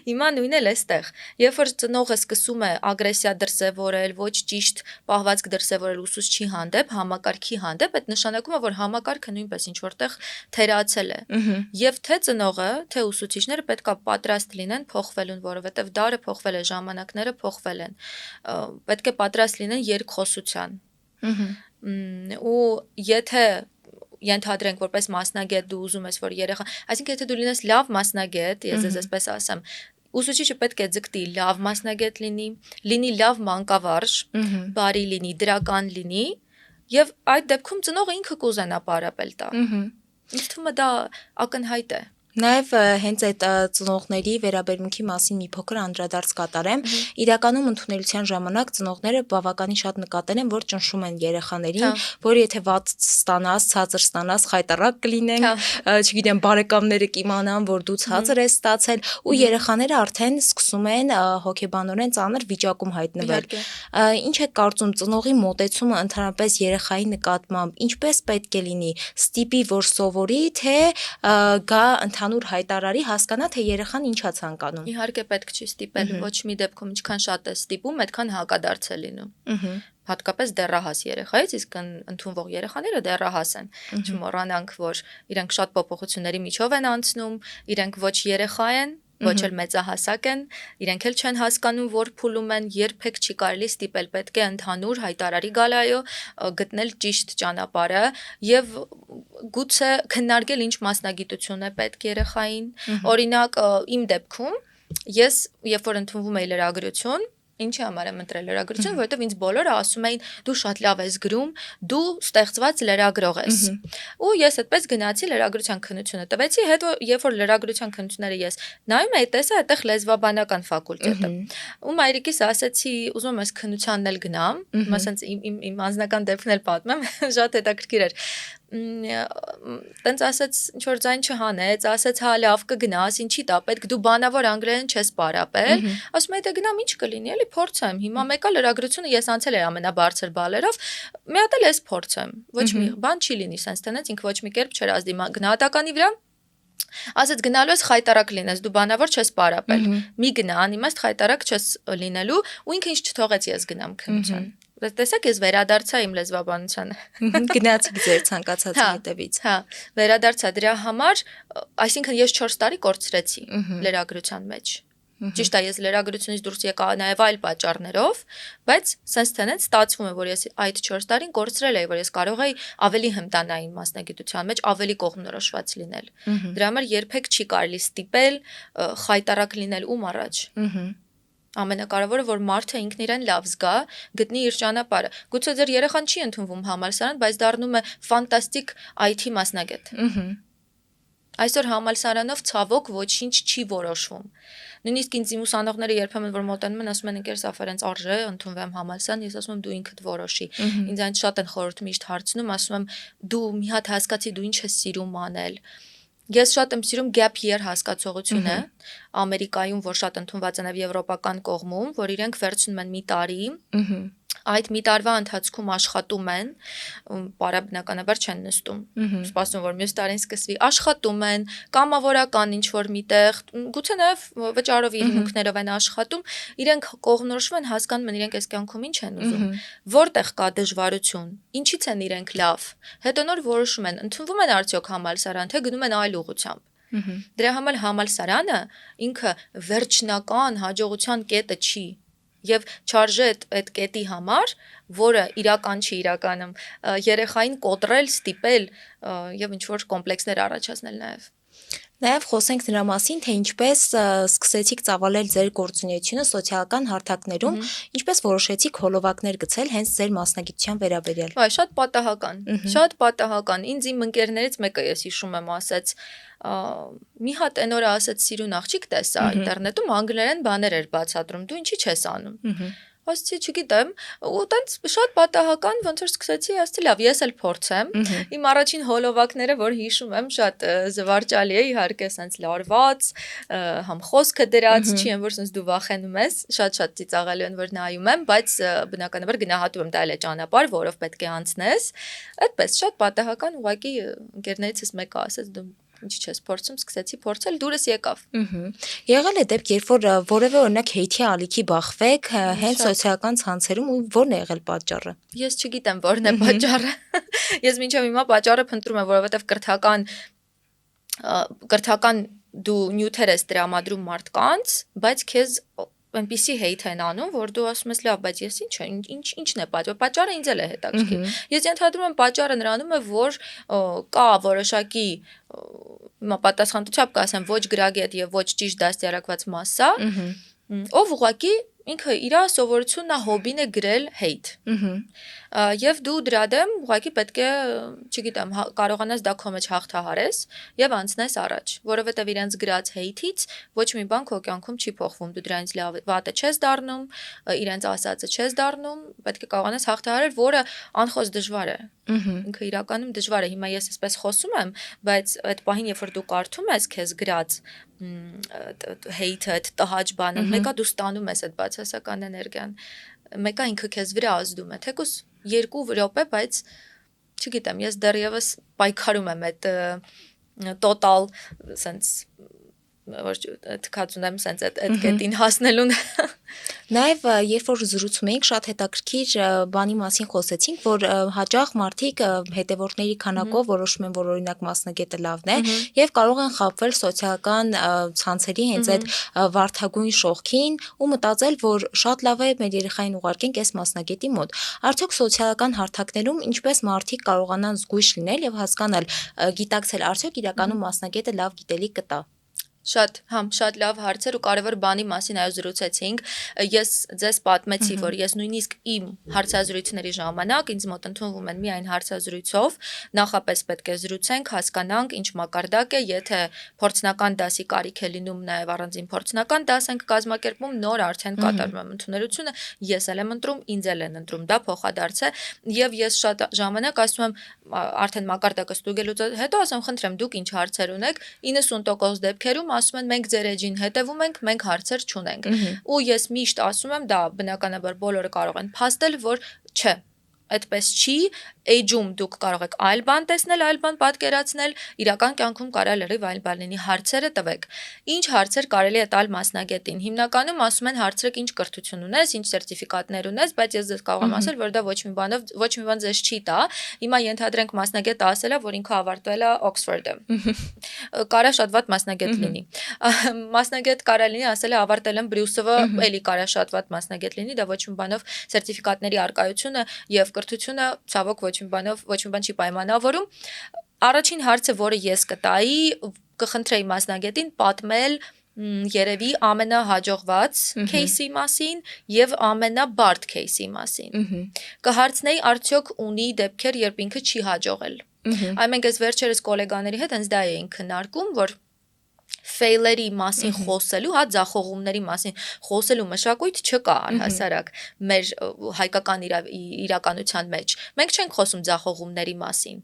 Հիմա նույնն էլ էստեղ։ Երբ որ ծնողը սկսում է ագրեսիա դրսևորել, ոչ ճիշտ պահվածք դրսևորել ուսուցչի հանդեպ, համակարգի հանդեպ, այդ նշանակում է, որ համակարգը նույնպես ինչ որտեղ թերացել է։ Եվ թե ծնողը, թե ուսուցիչները պետք է պատրաստ լինեն փոխվելուն, որովհետև դարը փոխվել է, ժամանակները փոխվել են։ Պետք է պատրաստ լինեն երկխոսության։ Ու եթե ենթադրենք որպես մասնագետ դու ուզում ես որ երեխան, այսինքն եթե դու լինես լավ մասնագետ, ես այսպես ասեմ, ուսուցիչը պետք է ձգտի լավ մասնագետ լինի լավ մանկավարժ, բարի լինի, դրական լինի, եւ այդ դեպքում ծնողը ինքը կուզենա պարապել տա։ Ինձ թվում է դա ակնհայտ է։ Նաև հենց այդ ծնողների վերաբերմունքի մասին մի փոքր անդրադարձ կատարեմ։ Իրականում ընդունելության ժամանակ ծնողները բավականին շատ նկատել են, որ ճնշում են երեխաներին, որ եթե վատ ստանաս, ցածր ստանաս, խայտառակ կլինեն, չգիտեմ, բարեկամները կիմանան, որ դու ցածր ես ստացել, ու երեխաները արդեն սկսում են հոգեբանորեն ծանր վիճակում հայտնվել։ Ինչ է կարծում ծնողի մոտեցումը ընդհանրապես երեխայի նկատմամբ, ինչպես պետք է լինի, ստիպի, որ սովորի, թե գա ընդհանուր հայտարարի, հասկանա, թե երեխան ինչա ցանկանում։ Իհարկե պետք չի ստիպել, ոչ մի դեպքում ինչքան շատ է ստիպում, այդքան հակադարձ է լինում։ Հատկապես դեռահաս երեխայից, իսկ ընդունվող երեխաները դեռահաս են։ Չմոռանանք, որ իրենք շատ փոփոխությունների միջով են անցնում, իրենք ոչ երեխա են, ոչ էլ մեծահասակ են, իրենք էլ չեն հասկանում, որ փուլում են, երբեք չի կարելի ստիպել, պետք է ընդհանուր հայտարարի գալայո գտնել ճիշտ ճանապարհը եւ գուցե քննարկել ինչ մասնագիտություն է պետք երեխային։ Օրինակ, իմ դեպքում ես երբ որ ընդունվում էի լրագրություն, ինչի համար եմ ընտրել լրագրություն, որովհետև ինձ բոլորը ասում էին դու շատ լավ ես գրում, դու ստեղծված լրագրող ես։ Ու ես այդպես գնացի լրագրության քննությունը տվեցի, հետո երբ որ լրագրության քննությունները ես նայում էի, տեսա այդտեղ լեզվաբանական ֆակուլտետը։ Ու մայրիկիս ասեցի, ուզում ես քննությանն էլ գնամ, ասենց իմ անձնական դեպքն էլ պատմեմ, շատ հետաքրքիր էր։ Տենց ասեց, ինչ որ ձայն չհանեց, ասեց հա լավ կգնաս, ինչի դա պետք, դու բանավոր անգլերեն չես պարապել, ասում եմ դե գնամ ինչ կլինի, էլի փորձեմ, հիմա մեկը լրագրությունը ես անցել եմ ամենաբարձր բալերով, մի հատ էլ ես փորձեմ, ոչ մի բան չի լինի, sense տնեց ինքը ոչ մի կերպ չէր ազդի գնահատականի վրա, ասեց գնալու ես խայտարակ լինես, դու բանավոր չես պարապել, մի գնա, անիմաստ խայտարակ չես լինելու, ու ինքը ինչ չթողեց ես գնամ քննության։ Տեսեք, ես վերադարձա իմ լեզվաբանությանը։ Գնացիք ձեր ցանկացածի հետևից։ Հա, վերադարձա դրա համար, այսինքն ես 4 տարի կորցրեցի լրագրության մեջ։ Ճիշտ է, ես լրագրությունից դուրս եկա նաև այլ պատճառներով, բայց sense տնեց ստացվում է, որ ես այդ 4 տարին կորցրել էի, որ ես կարող էի ավելի հմտանային մասնագիտության մեջ ավելի կողմնորոշված լինել։ Դրա համար երբեք չի կարելի ստիպել խայտարակ լինել ում առաջ։ Ամենակարևորը, որ մարդը ինքն իրեն լավ զգա, գտնի իր ճանապարհը։ Գուցե ձեր երեխան չի ընդունվում համալսարան, բայց դառնում է ֆանտաստիկ IT մասնագետ։ Այսօր համալսարանով ցավոք ոչինչ չի որոշվում։ Նույնիսկ ինձ իմ ուսանողները երբեմն որ մոտենում են, ասում են ընկեր Սաֆարենց արժե ընդունվեմ համալսարան, ես ասում եմ դու ինքդ որոշի։ Ինձ այն շատ են խորհուրդ միշտ հարցնում, ասում եմ դու մի հատ հասկացի դու ինչ ես սիրում անել։ Ես շատ եմ սիրում gap year հասկացողությունը Ամերիկայում, որ շատ ընդունված է նաև եվրոպական կողմում, որ իրենք վերցնում են մի տարի, այդ մի տարվա ընթացքում աշխատում են, պարաբնականաբար չեն նստում, սպասում որ մյուս տարին սկսվի, աշխատում են, կամավորական ինչ որ միտեղ, գուցե նաև վճարով իր հիմունքներով են աշխատում, իրենք կողմնորոշվում են, հասկանում են իրենք այս կյանքում ինչ են ուզում, որտեղ կա դժվարություն, ինչից են իրենք լավ, հետո նոր որոշում են, ընդունվում են արդյոք համալսարան, թե գնում են այլ ուղղությամբ։ Դրա համար համալսարանը ինքը վերջնական հաջողության կետը չի։ Եվ չարժե այդ կետի համար, որը իրական չի իրականում, երեխային կոտրել, ստիպել եւ ինչ-որ կոմպլեքսներ առաջացնել նաեւ։ Նաև խոսենք նրա մասին, թե ինչպես սկսեցիք ծավալել ձեր գործունեությունը սոցիալական հարթակներում, ինչպես որոշեցիք հոլովակներ գցել հենց ձեր մասնագիտության վերաբերյալ։ Այ շատ պատահական։ Ինձ իմ ընկերներից մեկը ես հիշում եմ ասեց, մի հատ այն օրը ասեց սիրուն աղջիկ տեսա ինտերնետում անգլերեն բաներ էր բացատրում, դու ինչի չես անում։ Ասեցի, չգիտեմ, ու տենց շատ պատահական ոնց որ սկսեցի, ասեցի, լավ, ես էլ փորձեմ։ Իմ առաջին հոլովակները, որ հիշում եմ, շատ զվարճալի է, իհարկե, սենց լարված, համ խոսքը դրած, չի եմ, որ սենց դու վախենում ես, շատ ծիծաղալի են, որ նայում եմ, բայց բնականաբար գնահատում եմ, դա էլ է ճանապարհ, որով պետք է անցնես։ Այդպես շատ պատահական, ուղղակի ընկերներիցս մեկը ասեց, դու ինչի՞ չես փորձում, սկսեցի փորձել, դուրս եկավ։ Եղել է դեպք, երբ որ որևէ օրինակ հեյթի ալիքի բախվեք հենց սոցիալական ցանցերում ու ո՞րն է եղել պատճառը։ Ես չգիտեմ ո՞րն է պատճառը։ Ես մինչև հիմա պատճառը փնտրում եմ, որովհետև կրթական դու նյութեր ես տրամադրում մարդկանց, բայց քեզ այնպիսի հեյթ են անում, որ դու ասում ես լավ, բայց ես ինչն է պատճառը ինձ էլ է հետաքրքիր։ Ես ենթադրում եմ պատճառը նրանում է, որ կա որոշակի պատասխանատվությամբ կասեմ ոչ գրագետ եւ ոչ ճիշտ դաստիարակված մասսա, ով ուղղակի ինքը իր սովորությունն է հոբին է գրել hate։ Եվ դու դրա դեմ ուղղակի պետք է, չգիտեմ, կարողանաս դա քո մեջ հաղթահարես եւ անցնես առաջ, որովհետեւ իրենց գրած hate-ից ոչ մի բան քո կյանքում չի փոխվում, դու դրանից վատը չես դառնում, իրենց ասածը չես դառնում, պետք է կարողանաս հաղթահարել, որը անխոս դժվար է։ Ինքը իրականում դժվար է։ Հիմա ես այսպես խոսում եմ, բայց այդ պահին, երբ որ դու կարդում ես քեզ գրած hate-ը, այդ տհաճ բանը, մեկը դու ստանում ես այդ բացասական էներգիան, մեկը ինքը քեզ վրա ազդում է, թեկուզ 2 րոպե, բայց չգիտեմ, ես դեռևս պայքարում եմ այդ տոտալ sense որ թքած ունեմ sense այդ կետին հասնելուն։ Նաև երբ որ զրուցում էինք, շատ հետաքրքիր բանի մասին խոսեցինք, որ հաճախ մարդիկ հետևորդների քանակով որոշում են, որ օրինակ մասնագետը լավն է, եւ կարող են խաբվել սոցիալական ցանցերի հենց այդ վարդագույն շողքին ու մտածել, որ շատ լավ է մեր երեխային ուղարկենք այս մասնագետի մոտ։ Արդյոք սոցիալական հարթակներում ինչպես մարդիկ կարողանան զգույշ լինել եւ հասկանալ, գիտակցել արդյոք իրականում մասնագետը լավ գիտելիք կտա։ Շատ լավ հարցեր ու կարևոր բանի մասին այո զրուցեցինք։ Ես ձեզ պատմեցի, որ ես նույնիսկ իմ հարցազրույցների ժամանակ ինձ մոտ ընդունվում են միայն հարցազրույցով, նախապես պետք է զրուցենք, հասկանանք ինչ մակարդակ է, եթե փորձնական դասի կարիք է լինում, նաև առանձին փորձնական դաս ենք կազմակերպում, նոր արդեն կատարում եմ ընդունելությունը, ես էլ եմ ընտրում, ինձ էլ են ընտրում, դա փոխադարձ է, եւ ես շատ ժամանակ ասում եմ արդեն մակարդակը ստուգելուց հետո ասում խնդրեմ դուք ինչ հարցեր ունեք 90% դեպքերում ասում են մենք ձեր էջին հետևում ենք, մենք հարցեր չունենք։ Ու ես միշտ ասում եմ, դա բնականաբար բոլորը կարող են փաստել, որ չէ, այդպես չի, էջում դուք կարող եք այլ բան տեսնել, այլ բան պատկերացնել, իրական կյանքում կարա լրիվ այլ բան լինի, հարցերը տվեք։ Ինչ հարցեր կարելի է տալ մասնագետին։ Հիմնականում ասում են հարցրեք ինչ կրթություն ունես, ինչ սերտիֆիկատներ ունես, բայց ես ձեզ կարող եմ ասել, որ դա ոչ մի բան ձեզ չի տա։ Հիմա ենթադրենք մասնագետը ասել է, որ ինքը ավարտել է Օքսֆորդը։ Կարա շատ վատ մասնագետ լինի։ Մասնագետ կարա լինի, ասել է ավարտել եմ Բրյուսովը, էլի կարա շատ վատ մասնագետ լինի, դա ոչ մի բանով սերտիֆիկատների արկայությունը եւ կրթությունը ցավոք ոչ մի բան չի պայմանավորում։ Առաջին հարցը, որը ես կտայի, կխնդրեի մասնագետին պատմել երևի ամենահաջողված кейսի մասին եւ ամենաբարդ кейսի մասին։ Կհարցնեի արդյոք ունի դեպքեր, երբ ինքը չի հաջողել։ Այ մենք այս վերջերս գոլեգաների հետ հենց դա էինք քննարկում, որ ֆեյլերի մասին խոսելու, ձախողումների մասին խոսելու մշակույթ չկա առհասարակ մեր հայկական իրականության մեջ։ Մենք չենք խոսում ձախողումների մասին։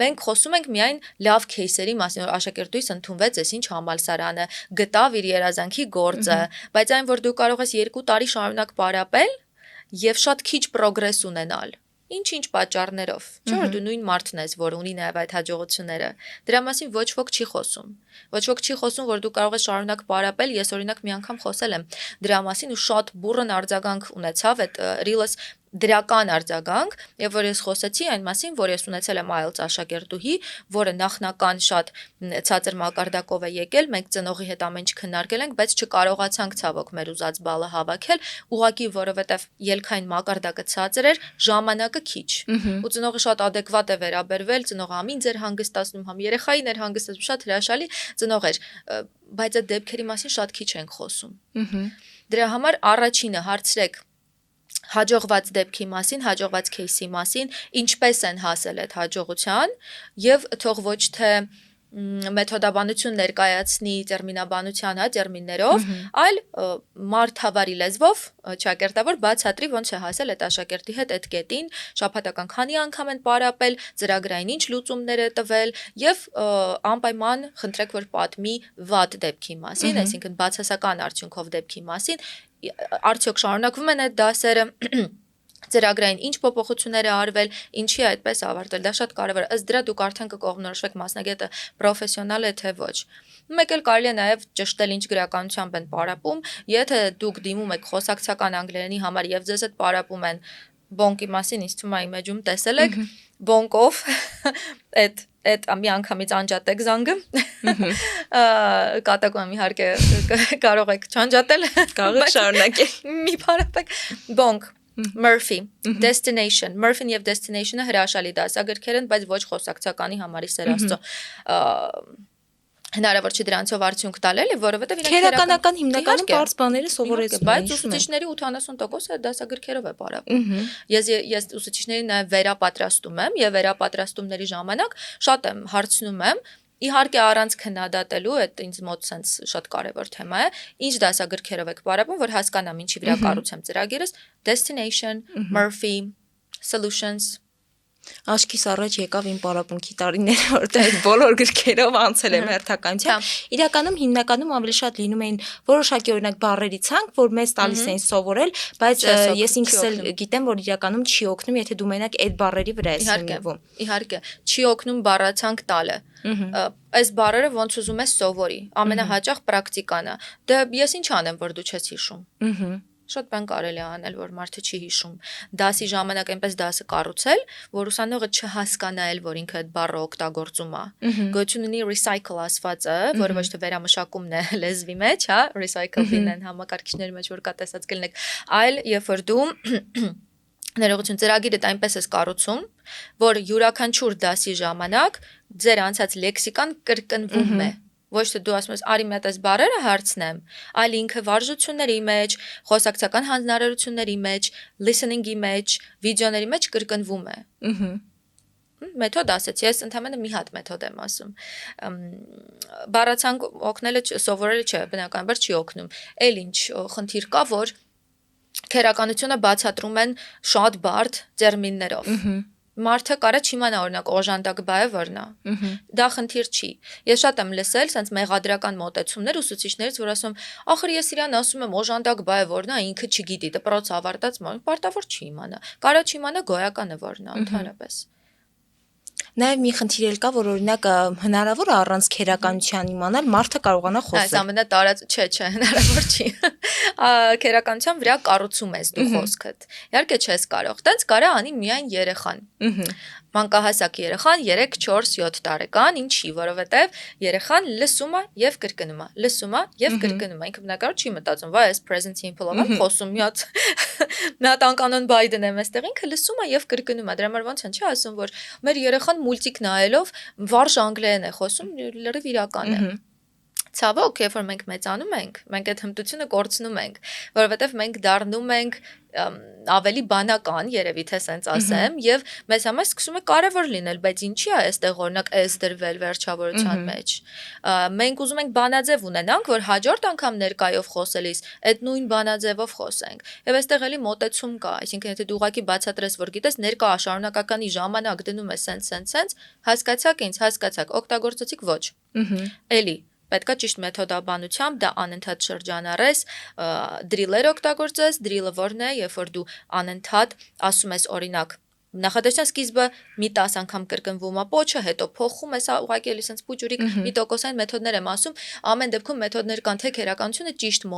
Մենք խոսում ենք միայն լավ кейսերի մասին, որ աշակերտուհիս ընդունվեց այս ինչ համալսարանը, գտավ իր երազանքի գործը, բայց այն որ դու կարող ես 2 տարի շարունակ պարապել եւ շատ քիչ պրոգրես ունենալ։ Ինչ պատճառներով, չէ՞ որ դու նույն մարդն ես, որ ունի նաև այդ հաջողությունները։ Դրա մասին ոչ ոք չի խոսում։ Ոչ ոք չի խոսում, որ դու կարող ես շարունակ պարապել։ Ես օրինակ մի անգամ խոսել եմ դրա մասին ու շատ բուռն արձագանք ունեցավ այդ ռիլս դրական արձագանք, եւ որ ես խոսեցի այն մասին, որ ես ունեցել եմ IELTS աշակերտուհի, որը նախնական շատ ցածր մակարդակով է եկել, մենք ծնողի հետ ամեն ինչ քննարկել ենք, բայց չկարողացանք ցավոք մեր ուզած բալը հավաքել, ուղղակի որովհետեւ ելքային մակարդակը ցածր էր, ժամանակը քիչ։ Ու ծնողը շատ adekvat է վերաբերվել, ծնողը համ ինձ էր հանգստացնում, համ երեխային էր հանգստացնում, շատ հրաշալի ծնող էր, բայց այդ դեպքերի մասին շատ քիչ ենք խոսում։ Դրա համար առաջինը հարցրեք հաջողված դեպքի մասին, հաջողված кейսի մասին, ինչպես են հասել այդ հաջողության եւ թող ոչ թե մեթոդաբանություն ներկայացնի տերմինաբանության, տերմիններով, այլ մարդավարի լեզվով, ճակերտավոր բացատրի ոնց է հասել այդ աշակերտի հետ այդ կետին, շաբաթական քանի անգամ են պարապել, ծրագրային ինչ լուծումներ է տվել եւ անպայման խնդրեք որ պատմի վատ դեպքի մասին, այսինքն բացասական արդյունքով դեպքի մասին, արդյոք շարունակվում են այդ դասերը ծրագրային ինչ փոփոխություններ է արվել, ինչի է այդպես ավարտել, դա շատ կարևոր է, ըստ դրա դուք արդեն կկողմնորոշվեք մասնագետը պրոֆեսիոնալ է թե ոչ։ Մեկ էլ կարելի է նաև ճշտել ինչ գրականությամբ են պարապում, եթե դուք դիմում եք խոսակցական անգլերենի համար եւ ձեզ հետ պարապում են բոնկի մասին, ինձ թվում է իմ էջում տեսել եք, բոնկով այդ մի անգամից անջատեք զանգը, կատակում եմ իհարկե կարող եք չանջատել, կարող եք շարունակել, մի պարապեք, բոնկ, Murphy, Destination, Murphy-ն եւ Destination-ը հրաշալի դասագրքեր են, բայց ոչ խոսակցականի համարի սեր աստծո։ հնարավոր չի դրանցով արդյունք տալ էլի, որովհետև իրենք քերականական հիմնականում բարձ բաները սովորեցնում են, բայց ուսուցիչների 80%-ը դասագրքերով է պարապում։ Ես ուսուցիչներին նաև վերապատրաստում եմ եւ վերապատրաստումների ժամանակ շատ եմ հարցնում եմ, իհարկե առանց քննադատելու, այդ ինձ մոտ sense շատ կարևոր թեմա է, ինչ դասագրքերով եք պարապում, որ հասկանամ ինչի վրա կառուցեմ ծրագիրս, destination, Murphy, solutions Աշկիս առաջ եկավ իմ պարապմունքի տարիները, որտեղ այդ բոլոր գրքերով անցել եմ հերթականությամբ։ Իրականում հիմնականում ավելի շատ լինում էին որոշակի օրինակ բառերի ցանկ, որ մեզ տալիս էին սովորել, բայց ես ինքս էլ գիտեմ, որ իրականում չի օգնում, եթե դու մենակ այդ բառերի վրա ես հիմնվում։ Իհարկե, չի օգնում բառացանկ տալը։ Այս բառերը ոնց ուզում ես սովորի, ամենահաճախ պրակտիկան է։ Դե ես ինչ անեմ, որ դու չես հիշում։ Շատ բան կարելի է անել, որ մարդը չի հիշում։ Դասի ժամանակ այնպես դասը կառուցել, որ ուսանողը չհասկանա էլ, որ ինքը այդ բառը օգտագործում է։ Գոյություն ունի recycle ասվածը, որը ոչ թե վերամշակումն է լեզվի մեջ, հա, recycle-ին են համակարգիչների մեջ որ կա տեսած կլինեք, այլ երբ որ դու ներողություն ծրագիրը այնպես ես կառուցում, որ յուրաքանչյուր դասի ժամանակ ձեր անցած լեքսիկան կրկնվում է։ Ոչ թե դու ասում ես արի մեծ այս բառերը հարցնեմ, այլ ինքը վարժությունների մեջ, խոսակցական հանձնարարությունների մեջ, listening-ի մեջ, վիդեոների մեջ կրկնվում է։ Մեթոդ ասեցի, ես ընդհանրապես մի հատ մեթոդ եմ ասում։ Բառացանկ օգնելը սովորելը չէ, բնականաբար չի օգնում։ Էլ ինչ խնդիր կա, որ քերականությունը բացատրում են շատ բարդ տերմիններով։ Մարդը կարա չիմանա օրինակ օժանդակ բայը որն է։ Դա խնդիր չի։ Ես շատ եմ լսել sense մեղադրական մոտեցումներ ուսուցիչներից, որ ասում, ախր ես իրան ասում եմ օժանդակ բայը որն է, ինքը չգիտի, դպրոց ավարտած պարտավոր չի իմանա։ Կարա չիմանա գոյականը որն է, ընդհանրապես։ Նաև մի խնդիր էլ կա, որ օրինակ հնարավոր է առանց քերականության իմանալ մարդը կարողանա խոսել։ Այս ամենատարած չէ, հնարավոր չի։ Քերականության վրա կառուցում ես դու խոսքդ։ Իհարկե չես կարող։ Տենց կարա անի միայն երեխան։ Մանկահասակ երեխան 3, 4, 7 տարեկան, ինչի, որովհետև երեխան լսում է եւ կրկնում է, լսում է եւ կրկնում է։ Ինքը բնակարար չի մտածում, վայ, այս present simple-ով եմ խոսում, մի հատ անկանոն բայ դնեմ այստեղ, ինքը լսում է եւ կրկնում է։ Դրա համար ոնց են չի ասում, որ մեր երեխան մուլտիկ նայելով վարժ անգլերեն է խոսում, լրիվ իրական է։ Ցավոք, երբ որ մենք մեծանում ենք, մենք այդ հմտությունը կորցնում ենք, որովհետև մենք դառնում ենք ավելի բանական, երևի թե սենց ասեմ, եւ մեզ համար սկսում է կարևոր լինել, բայց ինչի է այստեղ օրինակ S դրվել վերջավորության մեջ։ Մենք ուզում ենք բանաձև ունենանք, որ հաջորդ անգամ ներկայով խոսելիս այդ նույն բանաձևով խոսենք։ Եվ այստեղ էլի մոտեցում կա, այսինքն եթե դու ուղղակի բացատրես, որ գիտես ներկա շարունակականի ժամանակ դնում ես սենց, հասկացաք ինձ, հասկացաք, օգտագործեցիք ոչ։ Էլի պետք է ճիշտ մեթոդաբանությամբ դա անընդհատ շրջանառես, դրիլեր օգտագործես, դրիլը որն է, երբ որ դու անընդհատ ասում ես օրինակ նախադասության սկիզբը մի 10 անգամ կրկնվում է փոչը, հետո փոխում ես, ուղղակի էլի sense փուջուրիկ մի տոկոսային մեթոդներ եմ ասում, ամեն դեպքում մեթոդներ կան թե քերականությունը ճիշտ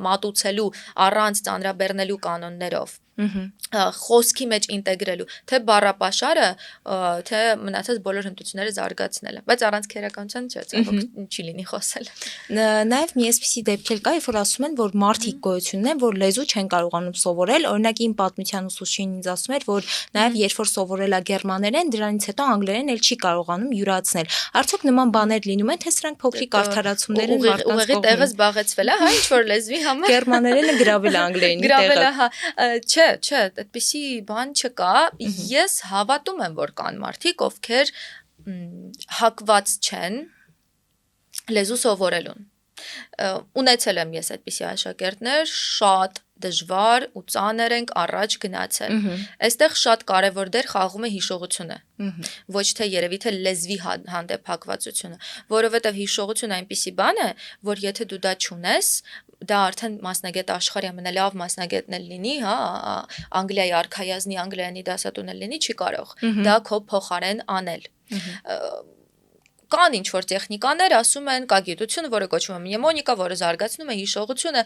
մատուցելու առանց ծանրաբեռնելու կանոններով խոսքի մեջ ինտեգրելու, թե բառապաշարը, թե մնացած բոլոր հմտությունները զարգացնելը, բայց առանց քերականության չի լինի խոսել։ Նաև մի այսպիսի դեպք էլ կա, երբ որ ասում են, որ մարդիկ գոյություն ունեն, որ լեզու չեն կարողանում սովորել, օրինակ իմ պատմության ուսուցիչին ինձ ասում էր, որ նաև երբ որ սովորել է գերմաներեն, դրանից հետո անգլերեն էլ չի կարողանում յուրացնել։ Արդյոք նման բաներ լինում են, թե սրանք փոքրիկ արդարացումներ են մարդկանց կողմից։ Ուղղի տեղը զբաղեցվել է, հա, ինչ որ լեզվի համար։ Գերմաներենը գրավել է անգլերենի տեղը։ Գրավել է, հա։ Չէ, այդպիսի բան չկա։ Ես հավատում եմ, որ կան մարդիկ, ովքեր հակված չեն լեզու սովորելուն։ Ունեցել եմ ես այդպիսի աշակերտներ, շատ դժվար ու ծանր ենք առաջ գնացել։ Այստեղ շատ կարևոր դեր խաղում է հիշողությունը։ Ոչ թե երևի թե լեզվի հանդեպ հակվածությունը, որովհետև հիշողությունը այնպիսի բան է, որ եթե դու դա չունես, դա արդեն մասնագետ աշխարհի ամենալավ մասնագետն էլ լինի, հա, Անգլիայի արքայազնի անգլերենի դասատուն էլ լինի, չի կարող դա քո փոխարեն անել։ Կան ինչ-որ տեխնիկաներ, ասում են, կա գիտություն, որը կոչվում է մնեմոնիկա, որը զարգացնում է հիշողությունը,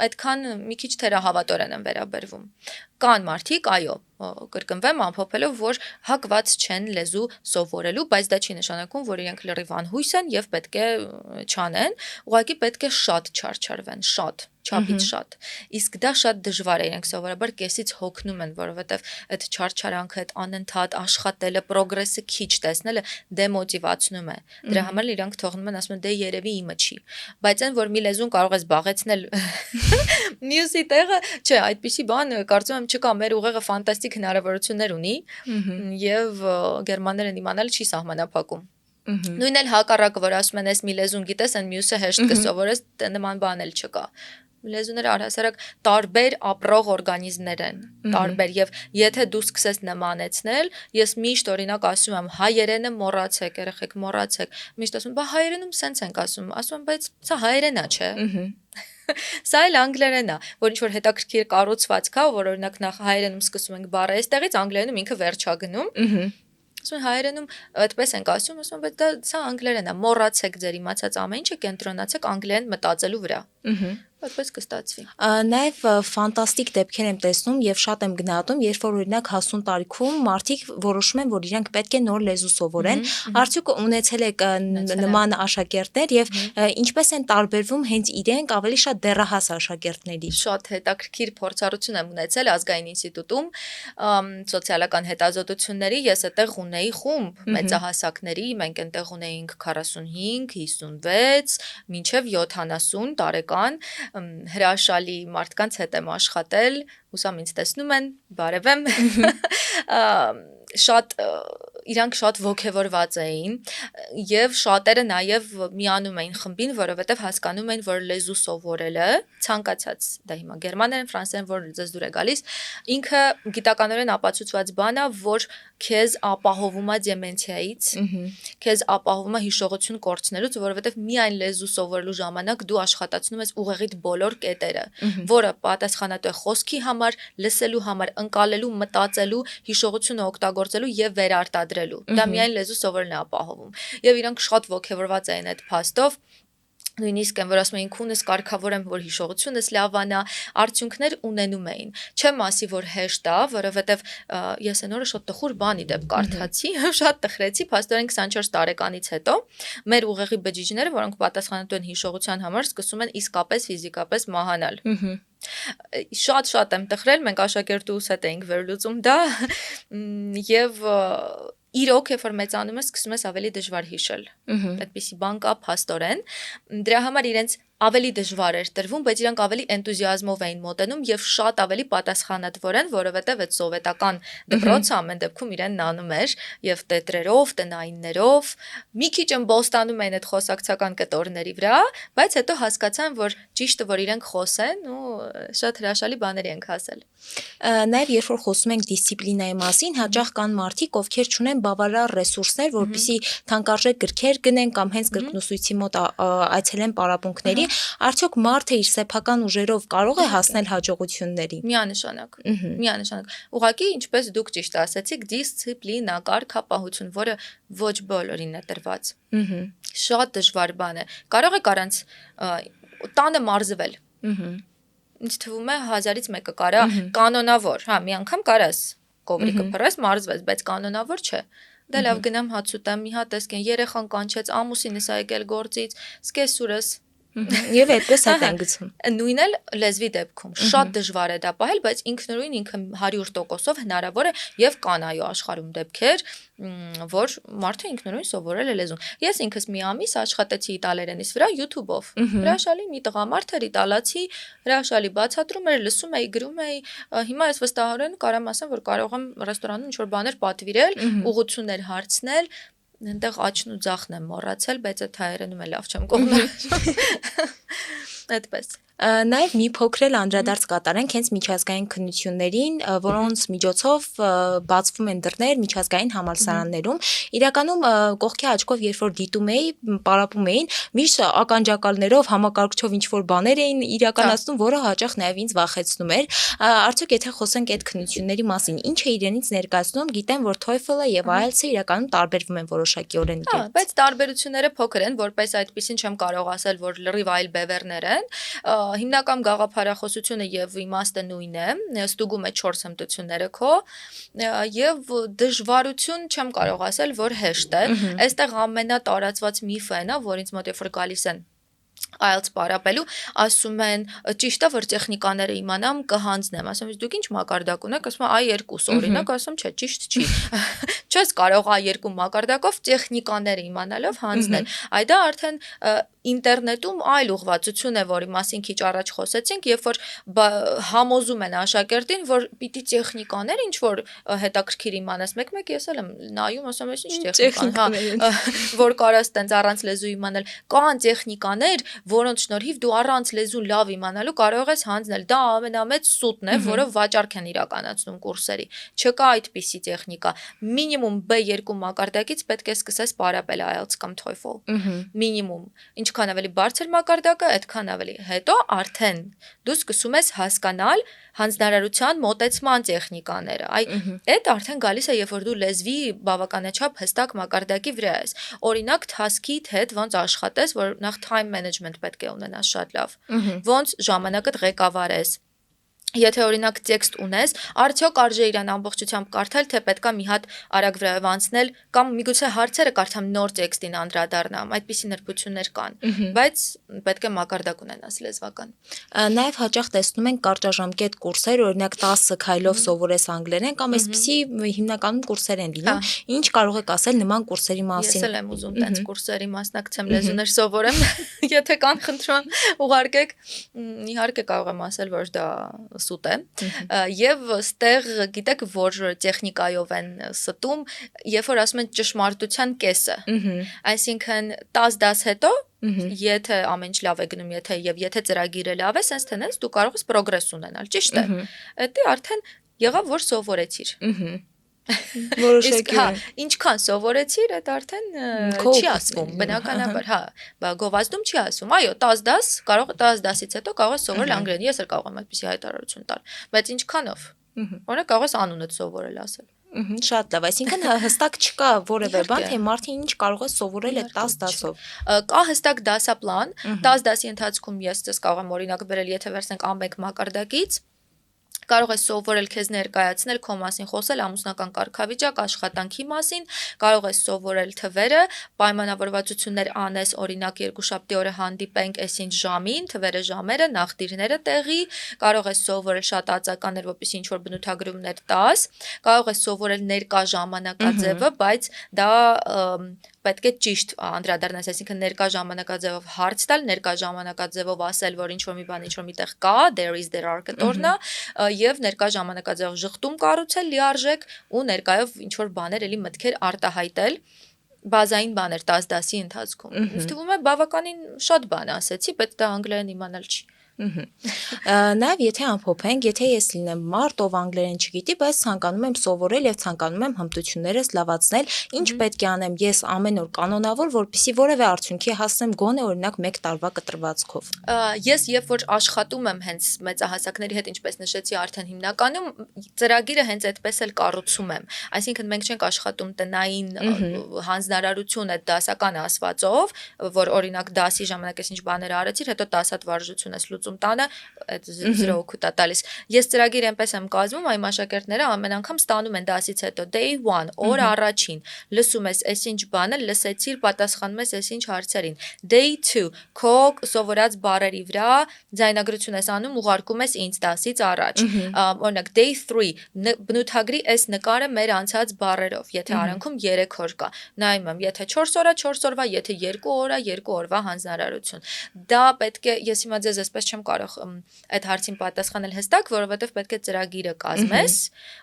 այդքան մի քիչ թերահավատորեն են վերաբերվում։ Կան մարդիկ, այո, կրկնվեմ ամփոփելով, որ հակված չեն լեզու սովորելու, բայց դա չի նշանակում, որ իրենք լրիվ անհույս են եւ պետք է չանեն, ուղղակի պետք է շատ չարչարվեն, շատ չափից շատ։ Իսկ դա շատ դժվար է, իրենք սովորաբար կեսից հոգնում են, որովհետև այդ չարչարանքը, այդ անընդհատ աշխատելը, պրոգրեսը քիչ տեսնելը դեմոտիվացնում է։ Դրա համար իրանք թողնում են, ասում են դե երևի իմը չի։ Բայց այն որ մի լեզուն կարող է զբաղեցնել մյուսի տեղը, չէ, այդպիսի բան կարծում եմ չկա, մեր ուղեղը ֆանտաստիկ հնարավորություններ ունի եւ գերմաներեն իմանալը չի սահմանափակում։ Նույնն էլ հակառակը, որ ասում են, ես մի լեզուն գիտես, այն մյուսը հեշտ կսովորես, նման բան էլ չկա։ Լեզուները առհասարակ տարբեր ապրող օրգանիզմներ են, տարբեր եւ եթե դու սկսես նմանեցնել, ես միշտ օրինակ ասում եմ հայերենը մոռացեք, երեխեք մոռացեք, միշտ ասում, բա հայերենում սենց ենք ասում եմ, բայց սա հայերենա չէ։ Սա էլ անգլերենն է, որ ինչ որ հետաքրքիր կառուցվածք է, որ օրինակ նախ հայերենում սկսում ենք բառը, այստեղից անգլերենում ինքը վերջ է գնում։ Ասում հայերենում այդպես ենք ասում, ասում բայց դա սա անգլերեն է, մոռացեք ձեր իմացած ամեն ինչը, կենտրոնացեք անգլերեն մտածելու վրա։ Այդպես կստացվի։ Նաև ֆանտաստիկ դեպքեր եմ տեսնում եւ շատ եմ գնահատում, երբ որ օրինակ հասուն տարիքում մարդիկ որոշում են, որ իրենք պետք է նոր լեզու սովորեն, արդյոք ունեցել եք նման աշակերտներ եւ ինչպես են տարբերվում հենց իրենք ավելի շատ դեռահաս աշակերտների։ Շատ հետաքրքիր փորձառություն եմ ունեցել Ազգային ինստիտուտում սոցիալական հետազոտությունների, ես այդտեղ ունեի խումբ մեծահասակների, մենք այնտեղ ունեինք 45, 56, մինչև 70 տարեկան հրաշալի մարդկանց հետ եմ աշխատել, հուսամ ինձ տեսնում են, բարևեմ, շատ իրանք շատ ոգևորված էին եւ շատերը նաեւ միանում էին խմբին, որովհետեւ հասկանում էին, որ լեզու սովորելը ցանկացած դա հիմա գերմաներեն, ֆրանսերեն, որ ձեզ դուր է գալիս, ինքը գիտականորեն ապացուցված բան է, որ քեզ ապահովում է դեմենցիայից, քեզ ապահովում է հիշողություն կորցնելուց, որովհետեւ միայն լեզու սովորելու ժամանակ դու աշխատացնում ես ուղեղիդ բոլոր կետերը, որը պատասխանատու է խոսքի համար, լսելու համար, ընկալելու, մտածելու, հիշողությունը օգտագործելու եւ վերարտադրելու։ Դա միայն լեզու սովորելն է ապահովում։ Եվ իրանք շատ ոգևորված էին այդ փաստով։ Նույնիսկ են, որ ասում էին քունս կարգավոր եմ, որ հիշողությունս լավանա, արդյունքներ ունենում էին։ Չեմ ասի, որ հեշտ է, որովհետև ես այն օրը շատ տխուր բանի դեպ կարդացի, շատ տխրեցի, փաստորեն 24 տարեկանից հետո մեր ուղեղի բջիջները, որոնք պատասխանատու են հիշողության համար, սկսում են իսկապես ֆիզիկապես մահանալ։ Շատ եմ տխրել, մենք աշակերտուհուս հետ էինք վերլուծում դա եւ իրոք երբ որ մեծանում ես սկսում ես ավելի դժվար հիշել։ Այդպիսի բան կա փաստորեն։ Դրա համար իրենց ավելի դժվար էր տրվում, բայց իրանք ավելի էնտուզիազմով էին մոտենում եւ շատ ավելի պատասխանատվոր են, որովհետեւ այդ սովետական դպրոցը ամեն դեպքում իրեն նանում էր եւ տետրերով, տնայիններով, մի քիչ ըմբոստանում էին այդ խոսակցական կտորների վրա, բայց հետո հասկացան, որ ճիշտը որ իրենք խոսեն ու շատ հրաշալի բաներ են հասել։ Նաեւ երբ որ խոսում ենք դիսցիպլինայի մասին, հաճախ կան մարդիկ, ովքեր չունեն բավարար ռեսուրսներ, որպեսզի թանկարժեք գրքեր գնեն կամ հենց գրքնուսույցի մոտ այցելեն պարապմունքների, արդյոք մարդը իր սեփական ուժերով կարող է հասնել հաջողությունների։ Միանշանակ։ Ուղղակի ինչպես դուք ճիշտ ասացիք, դիսցիպլինա, կարգապահություն, որը ոչ բոլորին է տրված։ Շատ դժվար բան է։ Կարող եք առանց տանը մարզվել։ Ինձ թվում է 1000-ից մեկը կարա կանոնավոր, մի անգամ կարաս կովրիկը փռես, մարզվես, բայց կանոնավոր չէ։ Դա լավ գնամ հաց ուտեմ, մի հատ տեսքեն երեխան կանչեց, ամուսինս ա եկել գործից, սկեսուրս Եվ այդպես հետ են գցում։ Նույնն էլ լեզվի դեպքում շատ դժվար է դա պահել, բայց ինքնուրույն ինքը 100%-ով հնարավոր է եւ կան այո աշխարհում դեպքեր, որ մարդը ինքնուրույն սովորել է լեզուն։ Ես ինքս մի ամիս աշխատեցի իտալերենից վրա YouTube-ով։ Հրաշալի մի տղամարդ էր իտալացի, հրաշալի բացատրում էր, լսում էի, գրում էի։ Հիմա ես վստահորեն կարամ ասեմ, որ կարող եմ ռեստորանում ինչ-որ բաներ պատվիրել, ուղղություններ հարցնել, այնտեղ աչն ու ձախն եմ մոռացել, բայց այդ հայերենում է լավ չեմ կողմել։ Այդպես։ Նաև մի փոքր էլ անդրադարձ կատարենք հենց միջազգային քննություններին, որոնց միջոցով բացվում են դռներ միջազգային համալսարաններում։ Իրականում կողքի աչքով երբ որ դիտում էի, պարապում էին, միշտ ականջակալներով, համակարգչով ինչ-որ բաներ էին իրականացնում, որը հաճախ նաև ինձ վախեցնում էր։ Արդյոք եթե խոսենք այդ քննությունների մասին, ինչ է իրենից ներկայացնում, գիտեմ, որ TOEFL-ը եւ IELTS-ը իրականում տարբերվում են որոշակիորեն։ Բայց տարբերությունները փոքր են, որպես այդպեսին չեմ կարող ասել, որ լրիվ այլ բևեռներ են, են, հիմնական գաղափարախոսությունը եւ իմաստը նույնն է, ստուգում է 4 հմտությունները քո եւ դժվարություն չեմ կարող ասել, որ հեշտ է։ Այստեղ ամենատարածված միֆը է նա, որ ինձ մոտ երբ որ գալիս են IELTS պարապելու, ասում են ճիշտ է, որ տեխնիկաները իմանամ կհանձնեմ, ասում եմ դուք ինչ մակարդակ ունեք, ասում եմ A2 օրինակ, ասում չէ, ճիշտ չի։ Չես կարող A2 մակարդակով տեխնիկաները իմանալով հանձնել։ Այդ դա արդեն ինտերնետում այլ ուղղվածություն է, որի մասին քիչ առաջ խոսեցինք, երբ որ համոզում են աշակերտին, որ պիտի տեխնիկաներ ինչ որ հետաքրքիր իմանաս, մեկ-մեկ ես էլ եմ նայում, ասում եմ, ինչ տեխնիկա, որ կարաս տենց առանց լեզու իմանալ, կան տեխնիկաներ, որոնց շնորհիվ դու առանց լեզու լավ իմանալու կարող ես հանձնել։ Դա ամենամեծ սուտն է, որը վաճառք են իրականացնում կուրսերի։ Չկա այդպիսի տեխնիկա։ Մինիմում B2 մակարդակից պետք է սկսես պարապել IELTS կամ TOEFL։ Մինիմում։ Ինչքան ավելի բարձր մակարդակը, այդքան ավելի։ Հետո արդեն դու սկսում ես հասկանալ հանձնարարության մոտեցման տեխնիկաները։ Այդ արդեն գալիս է, երբ որ դու լեզվի բավականաչափ հստակ մակարդակի վրա ես։ Օրինակ task-իդ հետ ոնց աշխատես, որ նախ time management պետք է ունենաս շատ լավ։ Ոնց ժամանակդ ղեկավարես։ Եթե օրինակ տեքստ ունես, արդյոք արժե իրան ամբողջությամբ կարդալ, թե պետքա մի հատ արագ վրայով անցնել կամ միգուցե հարցերը կարդամ նոր տեքստին անդրադառնամ, այդպիսի նրբություններ կան, բայց պետք է մակարդակ ունենաս լեզվական։ Նաև հաճախ տեսնում ենք կարճաժամկետ կուրսեր, օրինակ 10 քայլով սովորես անգլերեն կամ այսպիսի հիմնականում կուրսեր են լինում։ Ինչ կարող եք ասել նման կուրսերի մասին։ Ես էլ եմ ուզում տենց կուրսերի մասնակցեմ, լեզուներ սովորեմ, եթե կան խնդրում ուղարկեք, իհարկե կարող եմ ասել, որ դա սուտ է եւ ստեղ գիտեք որ տեխնիկայով են ստում երբ որ ասում են ճշմարտության կեսը այսինքն 10 դաս հետո եթե ամեն ինչ լավ է գնում եթե ծրագիրը լավ է sense tense դու կարող ես պրոգրես ունենալ ճիշտ է դա արդեն եղավ որ սովորեցիր Որոշեք ինչքան սովորեցիր այդ արդեն չի ասվում բնականաբար բա գովազդում չի ասում այո 10 դաս կարող 10 դասից հետո կարող ես սովորել անգլերեն ես էլ կարող եմ այդպիսի հայտարարություն տալ բայց ինչքանով օրինակ կարող ես անունդ սովորել ասել Շատ լավ, այսինքն հստակ չկա որևէ բան, թե մարդը ինչ կարող է սովորել այդ 10 դասով։ Կա հստակ դասապլան, 10 դասի ընթացքում ես ցես կարող եմ օրինակ բերել, եթե վերցնենք ամբեք մակարդակից կարող ես սովորել քեզ ներկայացնել քո մասին խոսել ամուսնական կարգավիճակ աշխատանքի մասին կարող ես սովորել թվերը պայմանավորվածություններ անես օրինակ երկուշաբթի օրը հանդիպենք այսինչ ժամին թվերը ժամերը նախդիրները տեղի կարող ես սովորել շատ ածականներ որպեսզի ինչ որ բնութագրումներ տաս կարող ես սովորել ներկա ժամանակաձևը բայց դա պետք է ճիշտ անդրադառնաս, այսինքն ներկա ժամանակաձևով հարց տալ, ներկա ժամանակաձևով ասել, որ ինչ որ մի բան ինչ որ միտեղ կա, there is there are կտորնա, եւ ներկա ժամանակաձևով ժխտում կառուցել լիարժեք ու ներկայով ինչ որ բաներ էլի մտքեր արտահայտել բազային բաներ 10 դասի ընթացքում։ Ինձ թվում է բավականին շատ բան ասեցի, բայց դա անգլերեն իմանալ չի։ Նաև եթե ամփոփենք, եթե ես լինեմ մարդ, ով անգլերեն չգիտի, բայց ցանկանում եմ սովորել եւ ցանկանում եմ հմտություններս լավացնել, ինչ պետք է անեմ ես ամեն օր կանոնավոր, որպեսզի որևէ արդյունքի հասնեմ գոնե օրինակ 1 տարվա կտրվածքով։ Ես երբ որ աշխատում եմ հենց մեծահասակների հետ, ինչպես նշեցի արդեն հիմնականում, ծրագիրը հենց այդպես էլ կառուցում եմ։ Այսինքն մենք չենք աշխատում տնային հանձնարարություն այդ դասական ասվածով, որ օրինակ դասի ժամանակ ես ինչ բաներ արեցիր, հետո 10 հատ վարժություն ես լուծում տանը այդ 0 օգուտա տալիս։ Ես ծրագիր այնպես եմ կազմում, այ աշակերտները ամեն անգամ ստանում են դասից հետո day 1 օր առաջին լսում ես այսինչ բանը, լսեցիր, պատասխանում ես այսինչ հարցերին։ Day 2 քո սովորած բառերի վրա ձայնագրություն ես անում, ուղարկում ես ինձ դասից առաջ։ Օրինակ day 3 բնութագրի այս նկարը մեր անցած բառերով, եթե արանքում 3 օր կա։ Նայում եմ, եթե 4 օր է 4 օրվա, եթե 2 օր է 2 օրվա հանձնարարություն։ Դա պետք է ես հիմա ձեզ այսպես չեմ կարող այդ հարցին պատասխանել հստակ, որովհետև պետք է ծրագիրը կազմես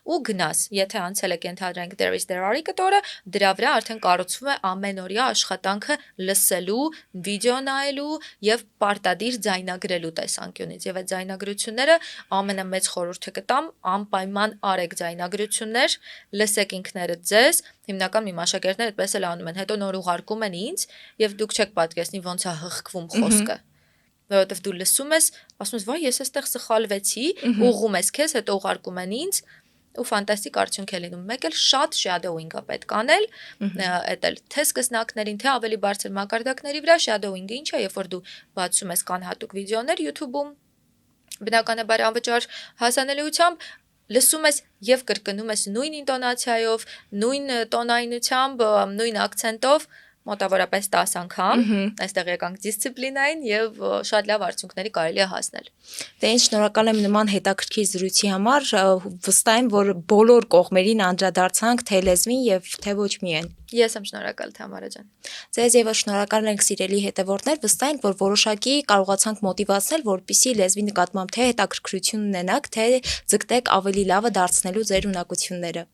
ու գնաս։ Եթե անցել եք ենթադրենք there is there are-ի կտորը, դրա վրա արդեն կառուցվում է ամենօրյա աշխատանքը լսելու, վիդեո նայելու եւ պարտադիր ձայնագրելու տեսանկյունից։ Եվ այդ ձայնագրությունները ամենամեծ խորհուրդը կտամ անպայման արեք ձայնագրություններ, լսեք ինքներդ ձեզ, հիմնական իմ աշակերտները այդպես էլ անում են, հետո նոր ուղարկում են ինձ եւ դուք չեք պատկերացնի ոնց է հղկվում խոսքը։ Որովհետև դու լսում ես, ասում ես, վայ, ես այստեղ սխալվեցի, ուղղում ես քեզ, հետո ուղարկում են ինձ, ու ֆանտաստիկ արդյունք է լինում։ Մեկ էլ շատ shadowing-ը պետք անել, այդ էլ թե սկսնակներին, թե ավելի բարձր մակարդակների վրա shadowing-ը ինչ է, երբ որ դու բացում ես կան հատուկ վիդեոներ YouTube-ում, բնականաբար անվճար հասանելիությամբ լսում ես եւ կրկնում ես նույն ինտոնացիայով, նույն տոնայնությամբ, նույն ակցենտով մոտավորապես 10 անգամ, այստեղ եկանք դիսցիպլինային եւ շատ լավ արդյունքների կարելի է հասնել։ Դե ինչ շնորհակալ եմ նման հետաքրքիր զրույցի համար, վստահ եմ, որ բոլոր կողմերին անդրադարձանք թե լեզվին եւ թե ոչ միայն։ Ես եմ շնորհակալ Թամարա ջան։ Ձեզ եւս շնորհակալ ենք սիրելի հետևորդներ, վստահ ենք, որ որոշակի կարողացանք մոտիվացնել, որպեսզի լեզվի նկատմամբ թե հետաքրքրություն ունենաք, թե ձգտեք ավելի լավը դարձնելու ձեր ունակությունները։